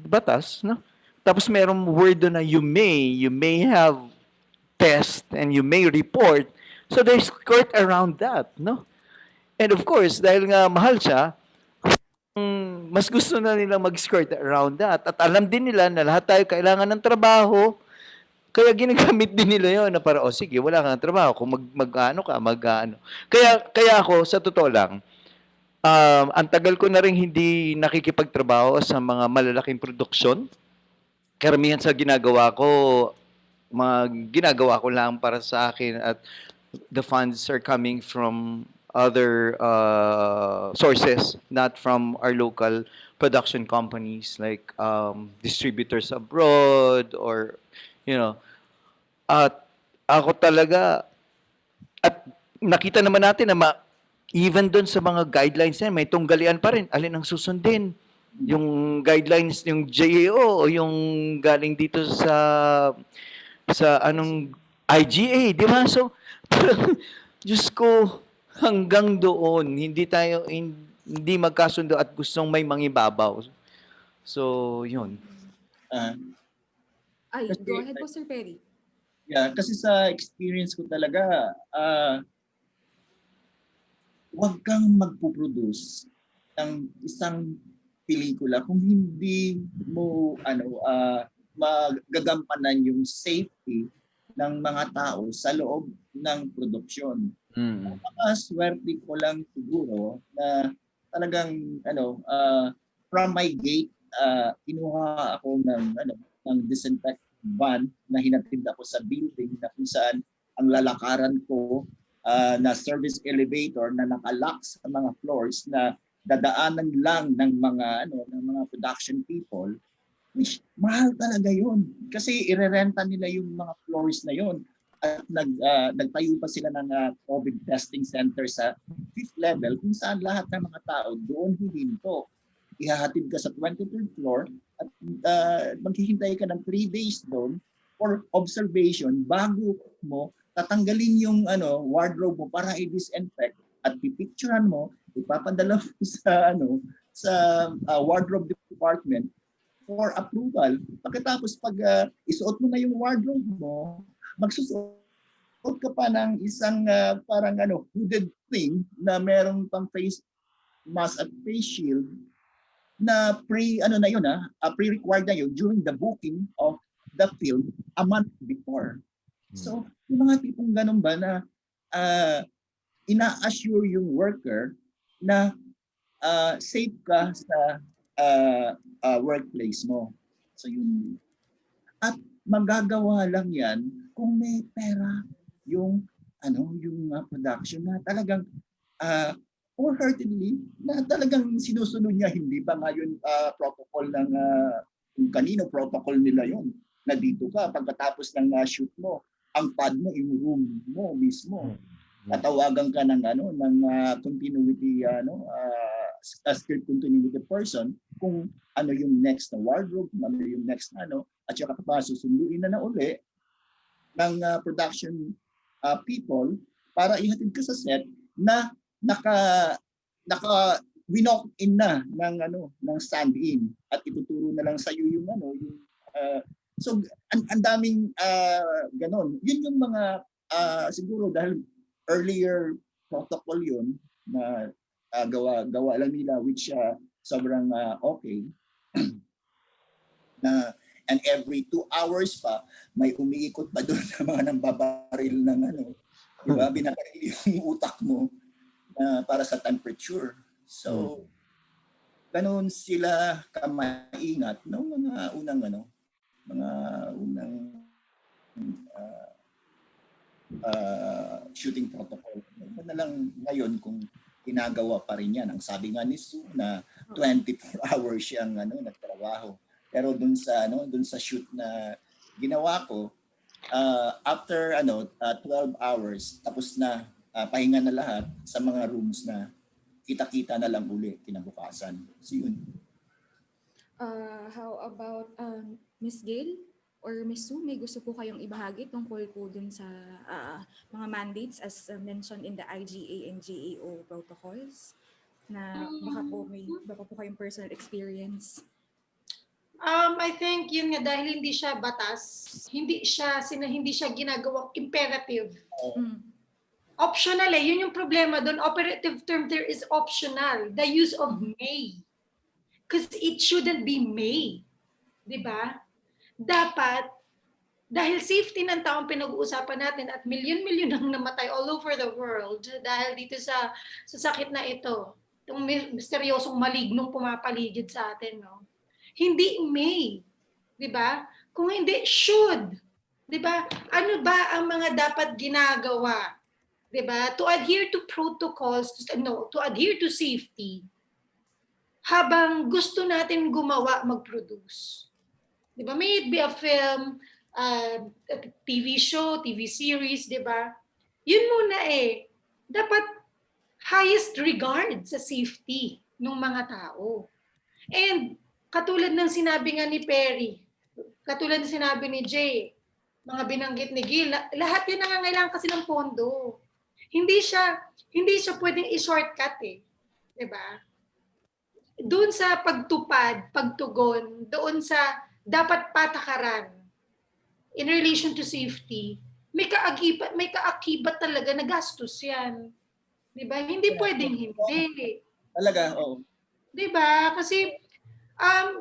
batas, no? Tapos merong word doon na you may have test and you may report. So there's court around that, no? And of course, dahil nga mahal siya, mas gusto na nilang mag-skirt around that. At alam din nila na lahat tayo kailangan ng trabaho, kaya ginagamit din nila yon na para, sige, wala kang trabaho, kung mag-ano. Kaya ako, sa totoo lang, ang tagal ko na rin hindi nakikipagtrabaho sa mga malalaking produksyon. Karamihan sa ginagawa ko lang para sa akin at the funds are coming from other sources, not from our local production companies like distributors abroad or, at ako talaga, at nakita naman natin na even doon sa mga guidelines na may tunggalian pa rin. Alin ang susundin? Yung guidelines, yung JAO o yung galing dito sa anong IGA, di ba? So, Diyos ko, hanggang doon, hindi magkasundo at gustong may mangibabaw. So, yun. Go ahead po, Sir Perry. Yeah, kasi sa experience ko talaga, huwag kang magpo-produce ng isang pelikula kung hindi mo magagampanan yung safety ng mga tao sa loob ng produksyon. Napakaswerte ko lang siguro na talagang from my gate kinuha ako ng disinfectant van na hinatid ako sa building na kung saan ang lalakaran ko na service elevator na nakalock sa mga floors na dadaanan lang ng mga production people, which mahal talaga yun kasi irerenta nila yung mga floors na yun at nagtayo pa sila ng COVID testing center sa 5th level kung saan lahat ng mga tao doon hihinto. Ihahatid ka sa 23rd floor at maghihintay ka ng 3 days doon for observation bago mo tatanggalin yung wardrobe mo para i-disinfect at pipicturean mo, ipapadala mo sa wardrobe department for approval. Pagkatapos pag isuot mo na yung wardrobe mo, magsusuot ka pa ng isang parang hooded thing na merong pang face mask at face shield na pre-required na yun during the booking of the film a month before. So, yung mga tipong ganun ba na ina-assure yung worker na safe ka sa workplace mo. So, yun. At magagawa lang yan kung may pera yung production na talagang wholeheartedly na talagang sinusunod niya, hindi ba ngayon protocol ng kung kanino protocol nila yon na dito ka pagkatapos ng shoot mo, ang pad mo, yung room mo mismo. Tatawagan ka ng continuity script continuity person kung ano yung next na wardrobe, ano yung next na at saka susunduin na uli ng production people para ihatid ka sa set na winock in na ng stand-in at ituturo na lang sa iyo yung So ang daming ganon. Yun yung mga siguro dahil earlier protocol yun na gawa lang nila, which sobrang okay na, and every 2 hours pa may umiikot pa doon na mga nambabaril ng ano, di ba? Binabaril yung utak mo para sa temperature. So ganun sila kamaingat no mga unang shooting protocol. Ano na lang ngayon kung ginagawa pa rin yan. Ang sabi nga ni Sue na 24 hours siyang nagtrabaho. Pero dun sa shoot na ginawa ko, after 12 hours, tapos na pahinga na lahat sa mga rooms na kita-kita na lang uli kinabukasan. So yun. How about Miss Gail or Miss Sue, may gusto po kayong ibahagi tungkol po dun sa mga mandates as mentioned in the IGA and GAO protocols na baka po kayong personal experience? I think yun nga, dahil hindi siya batas, hindi siya ginagawang imperative. Optional yun yung problema doon. Operative term there is optional. The use of may. Because it shouldn't be may. Di ba? Dapat, dahil safety ng taong pinag-uusapan natin at milyon-milyon ang namatay all over the world dahil dito sa sakit na ito, itong misteryosong malignong pumapaligid sa atin, no? Hindi may. Di ba? Kung hindi, should. Di ba? Ano ba ang mga dapat ginagawa? Diba? To adhere to protocols, to adhere to safety, habang gusto natin gumawa, mag-produce. Diba? May it be a film, a TV show, TV series, diba? Yun muna dapat highest regard sa safety ng mga tao. And katulad ng sinabi nga ni Perry, katulad ng sinabi ni Jay, mga binanggit ni Gil, lahat yun nangangailangan kasi ng pondo. Hindi siya pwedeng i-shortcut 'di ba? Doon sa pagtupad, pagtugon, doon sa dapat patakaran in relation to safety, may kaakibat talaga na gastos 'yan. 'Di ba? Hindi pwedeng hindi. Talaga, oo. 'Di ba? Kasi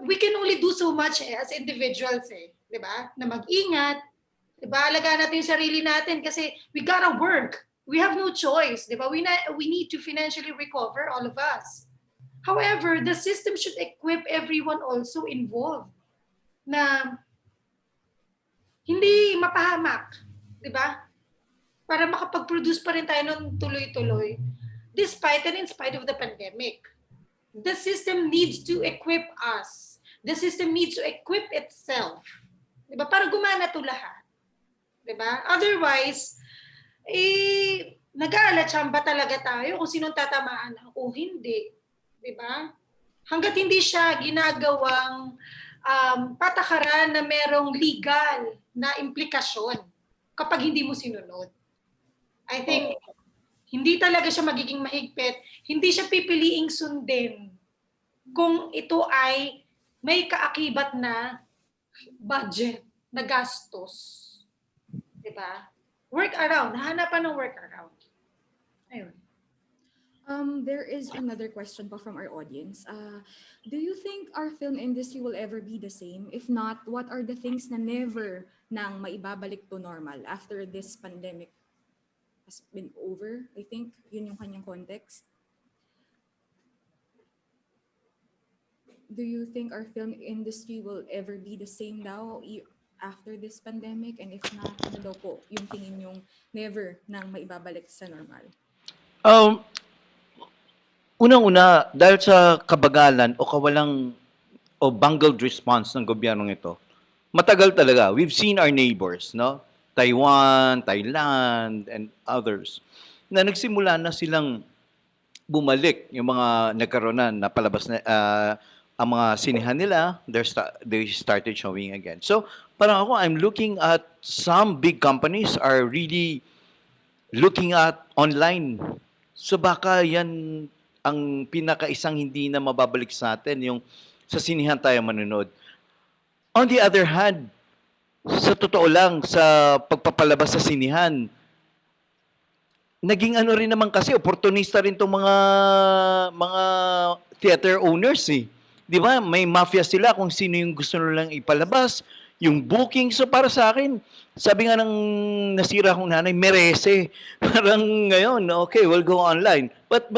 we can only do so much as individuals 'di ba? Na mag-ingat, 'di ba? Alagaan natin yung sarili natin kasi we gotta work. We have no choice, di ba? We need to financially recover, all of us. However, the system should equip everyone also involved na hindi mapahamak, di ba? Para makapag-produce pa rin tayo ng tuloy-tuloy despite and in spite of the pandemic. The system needs to equip us. The system needs to equip itself. Di ba? Para gumana to lahat. Di ba? Otherwise, nag-aalatsamba talaga tayo kung sinong tatamaan o hindi. Diba? Hanggat hindi siya ginagawang patakaran na merong legal na implikasyon kapag hindi mo sinunod. I think hindi talaga siya magiging mahigpit. Hindi siya pipiliing sundin kung ito ay may kaakibat na budget, na gastos. Diba? Workaround. Hahanapan ng workaround. Ayun. There is another question pa from our audience. Do you think our film industry will ever be the same? If not, what are the things na never nang maibabalik to normal after this pandemic has been over? I think yun yung kanyang context. Do you think our film industry will ever be the same daw after this pandemic? And if not, ano daw po yung tingin yung never nang maibabalik sa normal? Unang-una, dahil sa kabagalan o kawalang o bungled response ng gobyernong ito, matagal talaga. We've seen our neighbors, no? Taiwan, Thailand, and others, na nagsimula na silang bumalik yung mga nagkaroon na napalabas na ang mga sinihan nila, they started showing again. So, parang ako, I'm looking at some big companies are really looking at online. So, baka yan ang pinakaisang hindi na mababalik sa atin, yung sa sinihan tayo manonood. On the other hand, sa totoo lang, sa pagpapalabas sa sinihan, naging ano rin naman kasi, opportunista rin tong mga theater owners eh. Di ba? May mafia sila kung sino yung gusto nilang ipalabas, yung booking. So para sa akin, sabi nga ng nasira kong nanay, merese. Parang ngayon, okay, we'll go online. But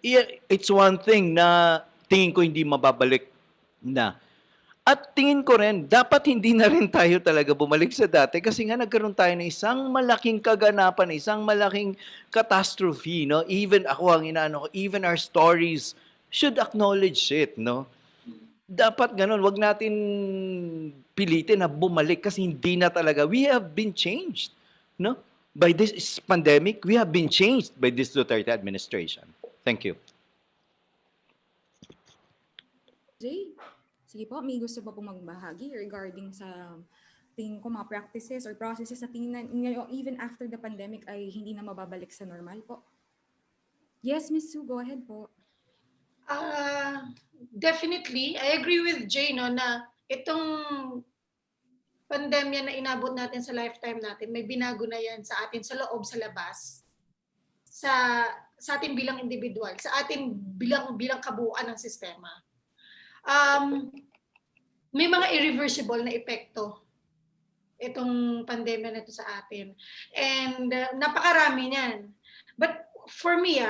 yeah, it's one thing na tingin ko hindi mababalik na. At tingin ko rin, dapat hindi na rin tayo talaga bumalik sa dati kasi nga nagkaroon tayo ng isang malaking kaganapan, isang malaking catastrophe, no? Even ako ang inaano ko, even our stories should acknowledge it, no? Dapat ganun, wag natin pilitin na bumalik kasi hindi na talaga. We have been changed, no? By this pandemic, we have been changed by this Duterte administration. Thank you. Jay, sige po, may gusto pa po magbahagi regarding sa tingin ko mga practices or processes na tingin na ngayon, even after the pandemic ay hindi na mababalik sa normal po? Yes, Miss Sue, go ahead po. Definitely, I agree with Jay, no, na itong pandemya na inabot natin sa lifetime natin, may binago na yan sa atin sa loob, sa labas, sa atin bilang individual, sa atin bilang kabuuan ng sistema. May mga irreversible na epekto itong pandemya na ito sa atin. And napakarami niyan. But for me,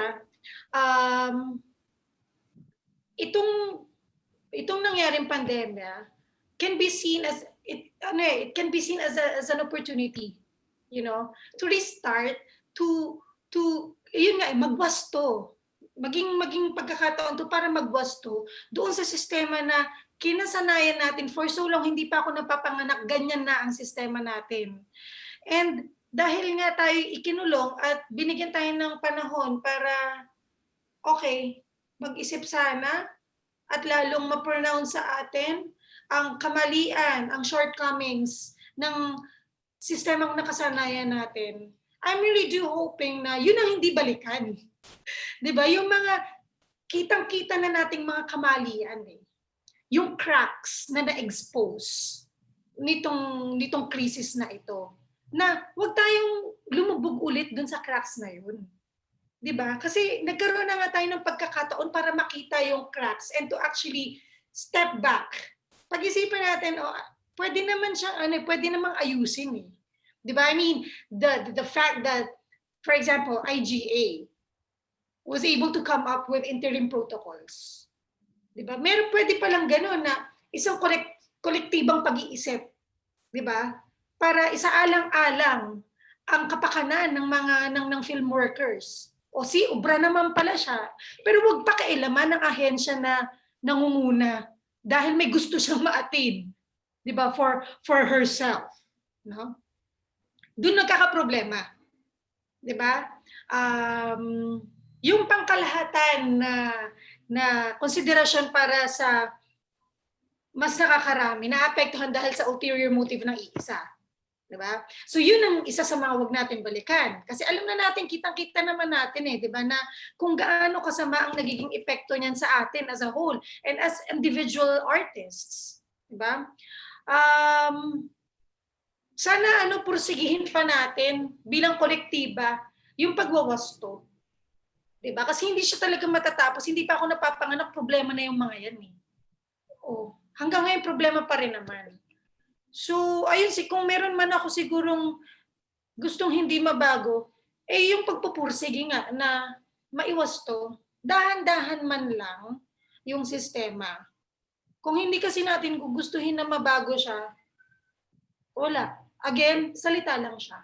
itong nangyaring pandemya can be seen as it can be seen as an opportunity, you know, to restart, to yun nga, magwasto. Maging pagkakataon to para magwasto doon sa sistema na kinasanayan natin for so long, hindi pa ako napapanganak, ganyan na ang sistema natin. And dahil nga tayo ikinulong at binigyan tayo ng panahon para, okay, mag-isip sana at lalong ma-pronounce sa atin ang kamalian, ang shortcomings ng sistemang nakasanayan natin. I'm really hoping na yun ang hindi balikan. Diba? Yung mga kitang-kita na nating mga kamalian, yung cracks na na-expose nitong crisis na ito, na huwag tayong lumubog ulit dun sa cracks na yun. Diba? Kasi nagkaroon na nga tayo ng pagkakataon para makita yung cracks and to actually step back. Pag-isipan natin, pwede naman siyang, pwede namang ayusin eh. Diba? I mean, the fact that, for example, IGA was able to come up with interim protocols. Diba? Pwede palang gano'n na isang kolektibang pag-iisip, diba? Para isaalang-alang ang kapakanan ng film workers. O ubra naman pala siya. Pero wag pakialaman ng ahensya na nangunguna dahil may gusto siyang maatid, diba? For herself, no? Doon nagkakaproblema, diba? Yung pangkalahatan na konsiderasyon para sa mas nakakarami, naapektuhan dahil sa ulterior motive ng iisa. Diba? So yun ang isa sa mga wag natin balikan. Kasi alam na natin, kitang-kita naman natin diba, na kung gaano kasama ang nagiging epekto niyan sa atin as a whole and as individual artists. Diba? Sana pursigihin pa natin bilang kolektiba yung pagwawasto. Diba? Kasi hindi siya talaga matatapos. Hindi pa ako napapanganak, problema na yung mga yan eh. Hanggang ngayon problema pa rin naman. So, ayun kung meron man ako sigurong gustong hindi mabago, yung pagpupursige nga na maiwasto, dahan-dahan man lang yung sistema. Kung hindi kasi natin gugustuhin na mabago siya, wala. Again, salita lang siya.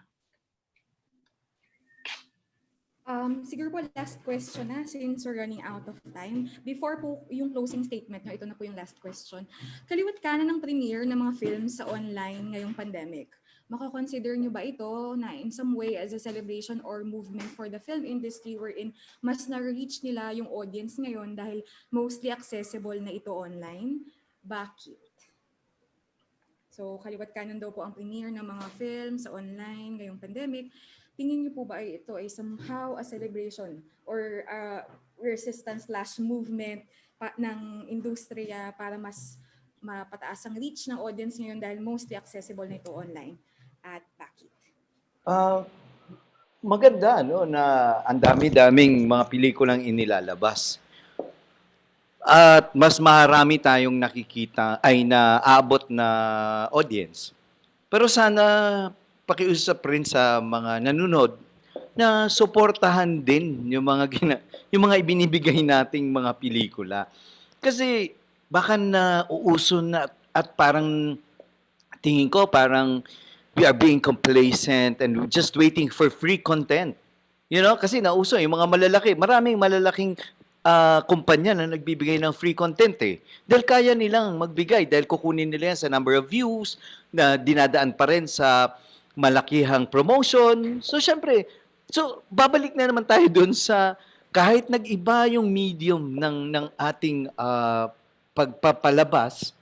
Siguro po last question na since we're running out of time. Before po yung closing statement nyo, ito na po yung last question. Kaliwat kanan ng premiere ng mga films sa online ngayong pandemic. Makakonsider nyo ba ito na in some way as a celebration or movement for the film industry wherein mas na-reach nila yung audience ngayon dahil mostly accessible na ito online? Bakit? So kaliwat kanan daw po ang premiere ng mga films sa online ngayong pandemic. Tingin niyo po ba ito ay somehow a celebration or a resistance/movement ng industriya para mas mapataas ang reach ng audience ngayon dahil mostly accessible na ito online? At bakit? Ah, maganda, no, na ang dami-daming mga pelikulang inilalabas. At mas marami tayong nakikita ay naaabot na audience. Pero sana pakiusap rin sa mga nanonood na suportahan din yung mga ibinibigay nating mga pelikula. Kasi baka na uuso na at parang tingin ko parang we are being complacent and we're just waiting for free content. You know, kasi nauso yung mga malalaki, maraming malalaking kumpanya na nagbibigay ng free content eh. Dahil kaya nilang magbigay, dahil kukunin nila yan sa number of views na dinadaan pa rin sa malakihang promotion. So, syempre, babalik na naman tayo dun sa kahit nag-iba yung medium ng ating pagpapalabas,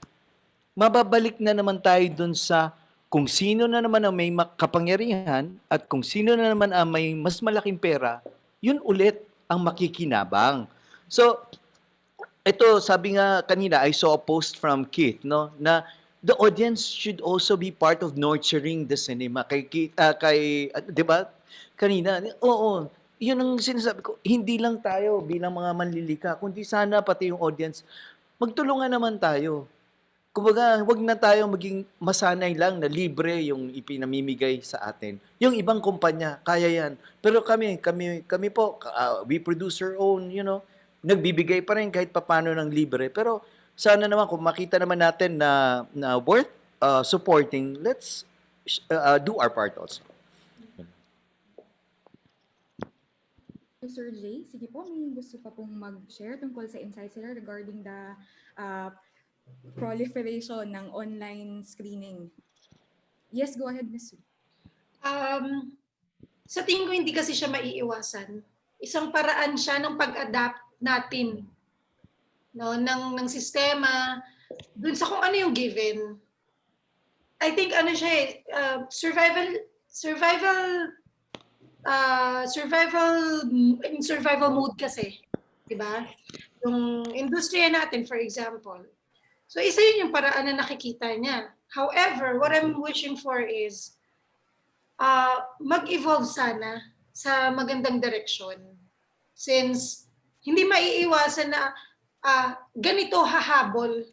mababalik na naman tayo dun sa kung sino na naman ang may kapangyarihan at kung sino na naman ang may mas malaking pera, yun ulit ang makikinabang. So, ito, sabi nga kanina, I saw a post from Keith, no, na the audience should also be part of nurturing the cinema. Di ba? Kanina, oo, yun ang sinasabi ko, hindi lang tayo bilang mga manlilika, kundi sana pati yung audience, magtulungan naman tayo. Kumbaga, wag na tayo maging masanay lang na libre yung ipinamimigay sa atin. Yung ibang kumpanya, kaya yan. Pero kami po, we produce our own, you know, nagbibigay pa rin kahit papano ng libre. Pero sana naman kung makita naman natin na worth supporting, let's do our part also. Sir Jay, sige po, may gusto pa pong mag-share tungkol sa insights nila regarding the proliferation ng online screening. Yes, go ahead, Ms. Sue. Sa tingin ko hindi kasi siya maiiwasan. Isang paraan siya ng pag-adapt natin, no, ng sistema dun sa kung ano yung given. I think ano siya survival mode kasi, 'di ba? Yung industriya natin, for example. So isa yun yung paraan na nakikita niya. However, what I'm wishing for is mag-evolve sana sa magandang direksyon. Since hindi maiiwasan na ganito hahabol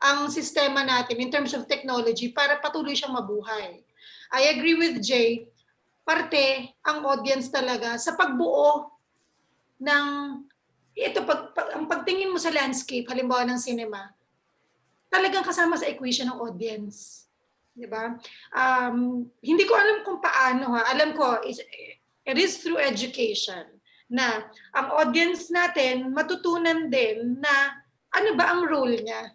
ang sistema natin in terms of technology para patuloy siyang mabuhay. I agree with Jay, parte ang audience talaga sa pagbuo ng ang pagtingin mo sa landscape, halimbawa ng cinema, talagang kasama sa equation ng audience. Diba? Hindi ko alam kung paano. Alam ko, it is through education na ang audience natin matutunan din na ano ba ang role niya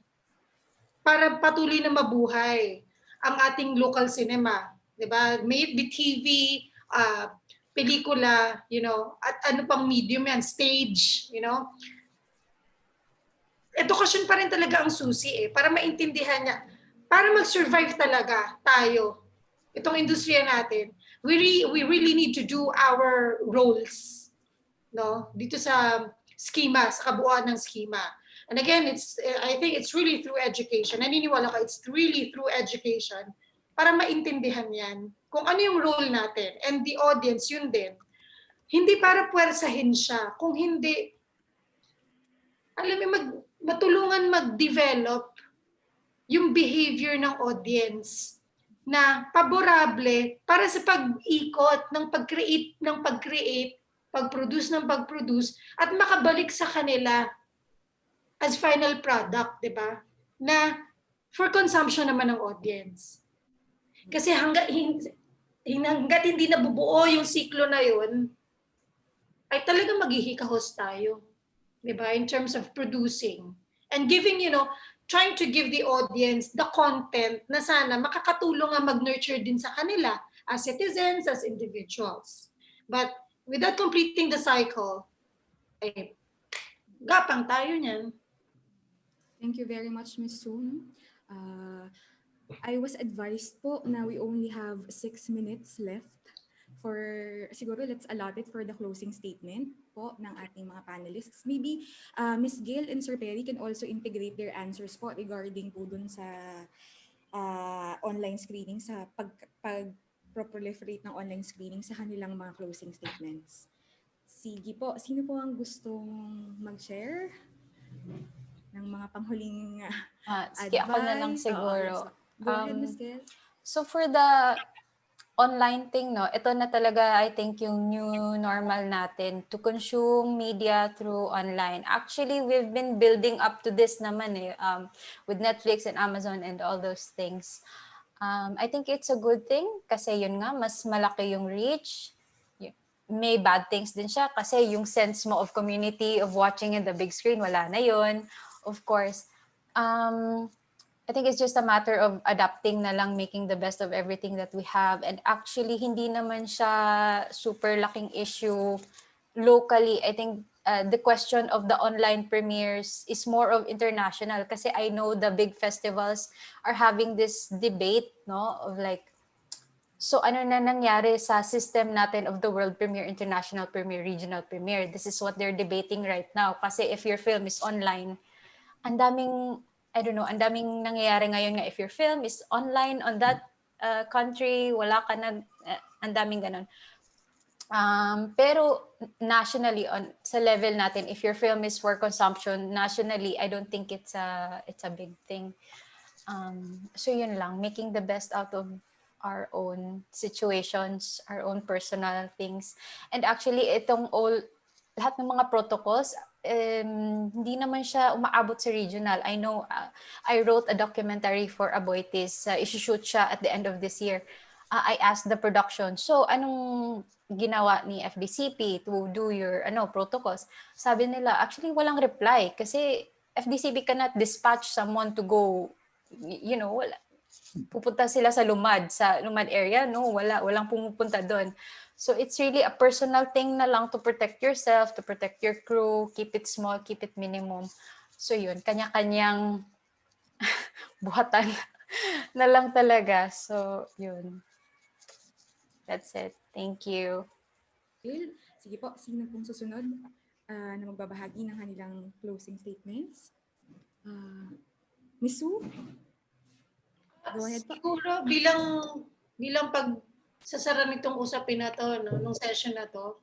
para patuloy na mabuhay ang ating local cinema. Diba? May it be TV, pelikula, you know, at ano pang medium yan, stage, you know. Edukasyon pa rin talaga ang susi para maintindihan niya. Para mag-survive talaga tayo, itong industriya natin, we really need to do our roles, no? Dito sa schema, sa kabuuan ng schema. And again, I think it's really through education. Naniniwala ko, it's really through education para maintindihan yan kung ano yung role natin. And the audience, yun din. Hindi para puwersahin siya, kung hindi, alam mo, matulungan mag-develop yung behavior ng audience na paborable para sa pag-ikot ng pag-create, pag-produce ng pag-produce, at makabalik sa kanila as final product, di ba? Na for consumption naman ng audience. Kasi hanggat hindi nabubuo yung siklo na yun, ay talaga maghihikahos tayo. Di ba? In terms of producing. And giving, you know, trying to give the audience the content na sana makakatulong nga mag-nurture din sa kanila as citizens, as individuals. But without completing the cycle, ay gapang tayo niyan. Thank you very much, Ms. Soon. I was advised po na we only have 6 minutes left for siguro let's allot it for the closing statement po ng ating mga panelists. Maybe Miss Gail and Sir Perry can also integrate their answers po regarding po dun sa online screening, sa pag-proliferate ng online screening sa kanilang mga closing statements. Sige po, sino po ang gustong mag-share ng mga panghuling Sige, ako na lang advice? siguro. Go ahead, Miss Gail. So for the online thing, no, ito na talaga, I think, yung new normal natin to consume media through online. Actually, we've been building up to this naman with Netflix and Amazon and all those things. I think it's a good thing kasi yun nga, mas malaki yung reach. May bad things din siya kasi yung sense mo of community, of watching in the big screen, wala na yun. Of course, I think it's just a matter of adapting na lang, making the best of everything that we have. And actually, hindi naman siya super laking issue locally. I think the question of the online premieres is more of international kasi I know the big festivals are having this debate, no, of like, so ano na nangyari sa system natin of the world premiere, international premiere, regional premiere? This is what they're debating right now. Kasi if your film is online, ang daming, I don't know, ang daming nangyayari ngayon nga if your film is online on that country, wala ka na, ang daming ganun. Pero nationally, sa level natin, if your film is for consumption, nationally, I don't think it's a big thing. So yun lang, making the best out of our own situations, our own personal things. And actually, lahat ng mga protocols, hindi naman siya umaabot sa regional. I know, I wrote a documentary for Aboitiz. Isushoot siya at the end of this year. I asked the production, so anong ginawa ni FDCP to do your protocols? Sabi nila, actually walang reply kasi FDCP cannot dispatch someone to go, wala. Pupunta sila sa Lumad area, no, walang pumupunta doon. So it's really a personal thing na lang to protect yourself, to protect your crew, keep it small, keep it minimum. So yun, kanya-kanyang buhatan na lang talaga. So yun. That's it. Thank you. Gail, sige po, sino pong susunod na magbabahagi ng kanilang closing statements? Miss Sue? Go ahead po. Siguro bilang pagsasara nitong usapin na to, no, nung session na to,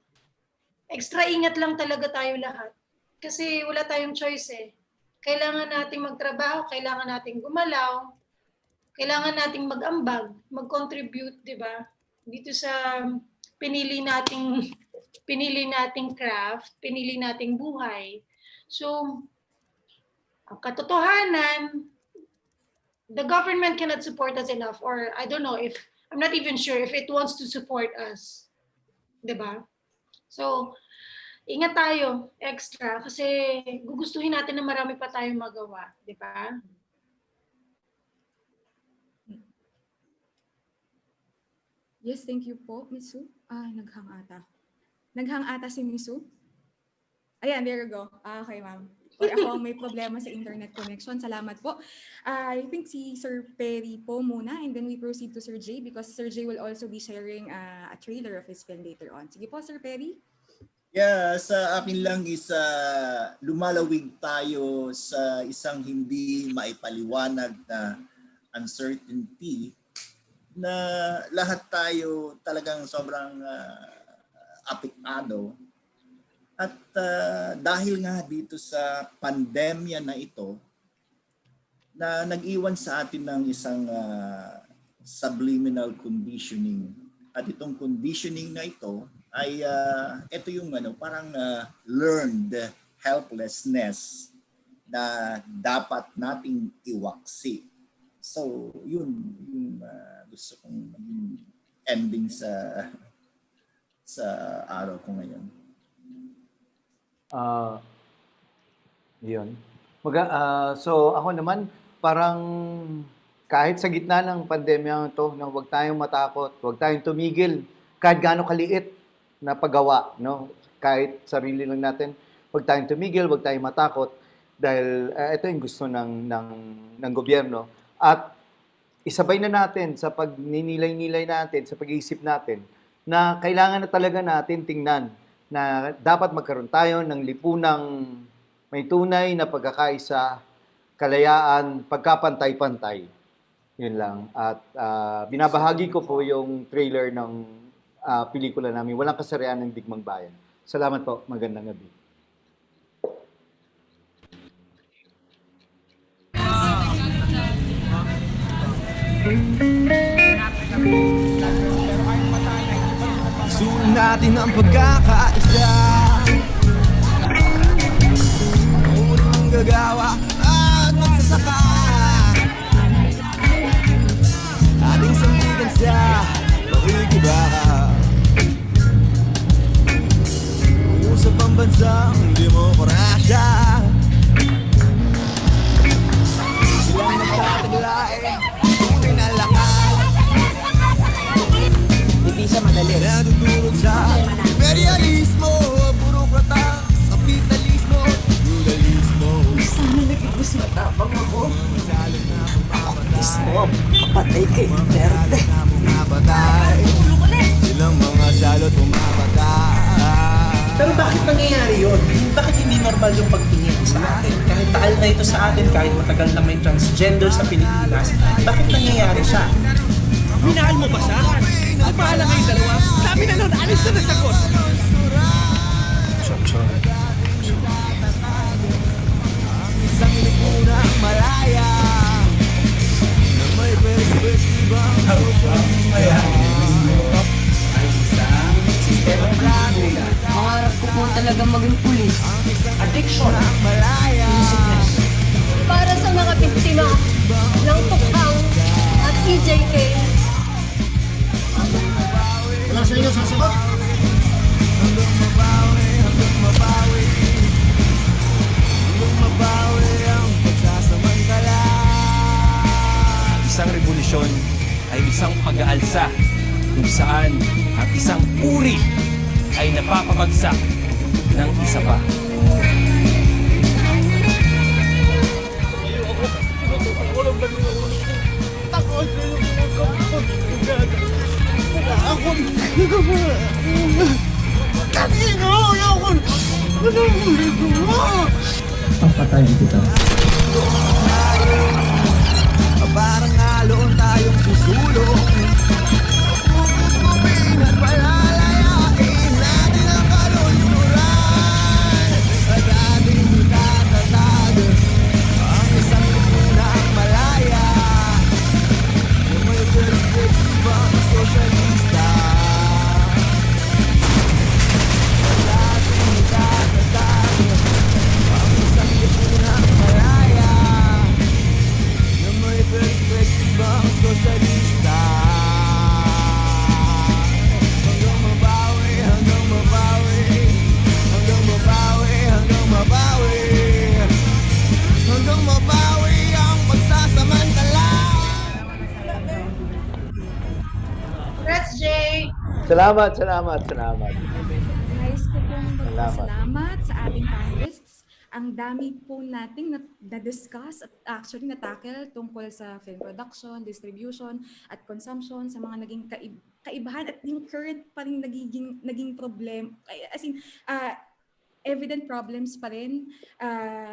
extra ingat lang talaga tayo lahat. Kasi wala tayong choice eh. Kailangan nating magtrabaho, kailangan nating gumalaw, kailangan nating mag-ambag, mag-contribute, di ba? Dito sa pinili nating craft, pinili nating buhay. So, ang katotohanan, the government cannot support us enough, or I don't know if, I'm not even sure if it wants to support us. Diba? So, ingat tayo extra kasi gugustuhin natin na marami pa tayong magawa. Diba? Yes, thank you po, Miss Sue. Naghang ata. Naghang ata si Miss Sue. Ayan, there you go. Okay, ma'am. Or ako ang may problema sa internet connection. Salamat po. I think si Sir Perry po muna and then we proceed to Sir Jay because Sir Jay will also be sharing a trailer of his film later on. Sige po, Sir Perry. Yeah, sa akin lang is lumalawig tayo sa isang hindi maipaliwanag na uncertainty na lahat tayo talagang sobrang apektado. At dahil nga dito sa pandemya na ito, na nag-iwan sa atin ng isang subliminal conditioning. At itong conditioning na ito ay ito yung parang learned helplessness na dapat nating iwaksi. So, yun yung gusto kong ending sa araw ko ngayon. Yun. So ako naman, parang kahit sa gitna ng pandemya to, na huwag tayong matakot, huwag tayong tumigil, kahit gaano kaliit na paggawa, no? Kahit sarili lang natin, huwag tayong tumigil, huwag tayong matakot, dahil ito yung gusto ng gobyerno. At isabay na natin sa pagninilay-nilay natin, sa pag-iisip natin, na kailangan na talaga natin tingnan na dapat magkaroon tayo ng lipunang may tunay na pagkakaisa, kalayaan, pagkapantay-pantay. Yun lang. At binabahagi ko po yung trailer ng pelikula namin, Walang Kasarian ng Digmang Bayan. Salamat po. Magandang gabi. Isulat natin ang pagkakaisa. Unang gagawa at magsasaka. Ating sandigan sa pakikibaka. Usap ang bansang demokrasya. Silang nagtataglay, tunay na lakas. Hindi siya madali. Natutulog sa imperialismo, burokrata, kapitalismo, feudalismo. Sana naging mas matapang ako. Ako mismo ang papatay kay Duterte. Pumapatay, silang mga salot pumapatay. Pero bakit nangyayari yun? Bakit hindi normal yung pagtingin sa atin? Kahit taal na ito sa atin, kahit matagal na may transgender sa Pilipinas, bakit nangyayari siya? Minahal mo ba siya? Ang bahala kayong dalawa. Sabi na nun, alis na nasagot. Ang isang lipunang malaya na may perspektibang Pangarap ko po talaga maging pulis. Addiction. malaya. Para sa mga biktima ng tukhang at EJK. Wala sa inyo sasagot. Hanggang mabawi, hanggang mabawi. Hanggang mabawi ang pagsasamantala. Isang revolusyon ay isang pag-aalsa kung saan ang isang uri ay napapabagsak ng isa pa. Papatayin kita. Parang alon tayong susulong. Pupupupin at palalayain natin ang kalunsuran. At ating itatatag ang isang lipunang malaya na may perspektibang sosyalista. At ating itatatag ang isang lipunang malaya na may perspektibang sosyalista. Hanggang mabawi, hanggang mabawi, hanggang mabawi, hanggang mabawi, hanggang mabawi ang pagsasamantala. Congrats, Jay! Salamat. Nais ko pong Salamat. magpasalamat sa ating panelists. Ang dami po nating na-discuss at actually na-tackle tungkol sa film production, distribution, at consumption, sa mga naging kaibahan at yung current pa rin naging problem. As in, evident problems pa rin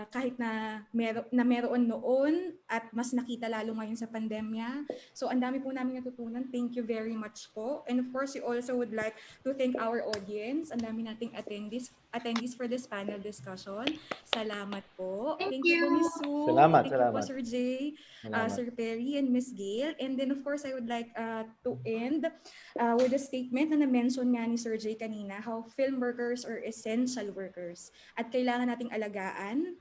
kahit na meron noon at mas nakita lalo ngayon sa pandemya. So ang dami po namin natutunan. Thank you very much po. And of course, we also would like to thank our audience. Ang dami nating attendees for this panel discussion. Salamat po. Thank you po, you. Miss Sue. Salamat, Thank you po, salamat. Sir Jay, Sir Perry, and Miss Gail. And then of course, I would like to end with a statement na na-mention nga ni Sir Jay kanina, how film workers are essential workers at kailangan nating alagaan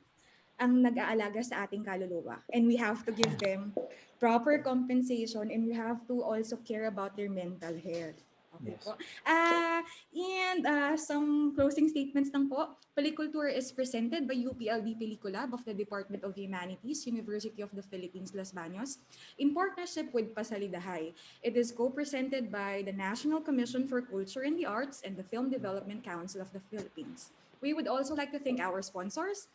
ang nag-aalaga sa ating kaluluwa. And we have to give them proper compensation and we have to also care about their mental health. Okay Yes. po. And some closing statements lang po. Peliculture is presented by UPLB Peliculab of the Department of Humanities, University of the Philippines, Los Baños, in partnership with Pasalidahay. It is co-presented by the National Commission for Culture and the Arts and the Film Development Council of the Philippines. We would also like to thank our sponsors,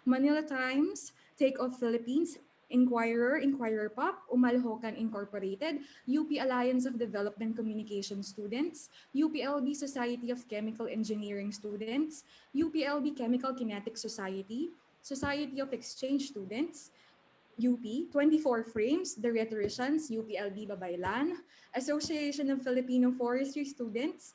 Manila Times, Take Off Philippines, Inquirer, Inquirer Pop, Umalhokan Incorporated, UP Alliance of Development Communication Students, UPLB Society of Chemical Engineering Students, UPLB Chemical Kinetic Society, Society of Exchange Students, UP, 24 Frames, The Rhetoricians, UPLB Babaylan, Association of Filipino Forestry Students,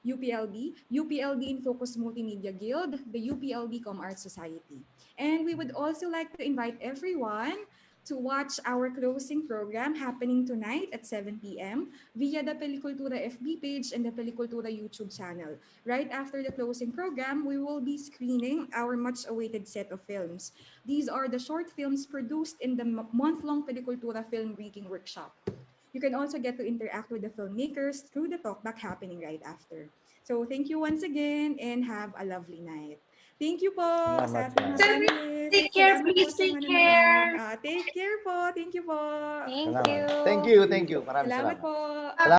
UPLB, UPLB in Focus Multimedia Guild, the UPLB ComArt Society. And we would also like to invite everyone to watch our closing program happening tonight at 7 p.m. via the Pelicultura FB page and the Pelicultura YouTube channel. Right after the closing program, we will be screening our much-awaited set of films. These are the short films produced in the month-long Pelicultura Filmmaking Workshop. You can also get to interact with the filmmakers through the talkback happening right after. So thank you once again and have a lovely night. Thank you po sa ating mga panelists. Take care, Salamat please po sa take manonood. care. Take care po. Thank you po. Thank Salamat. you. Thank you, thank you. Maraming Salamat salamat. po.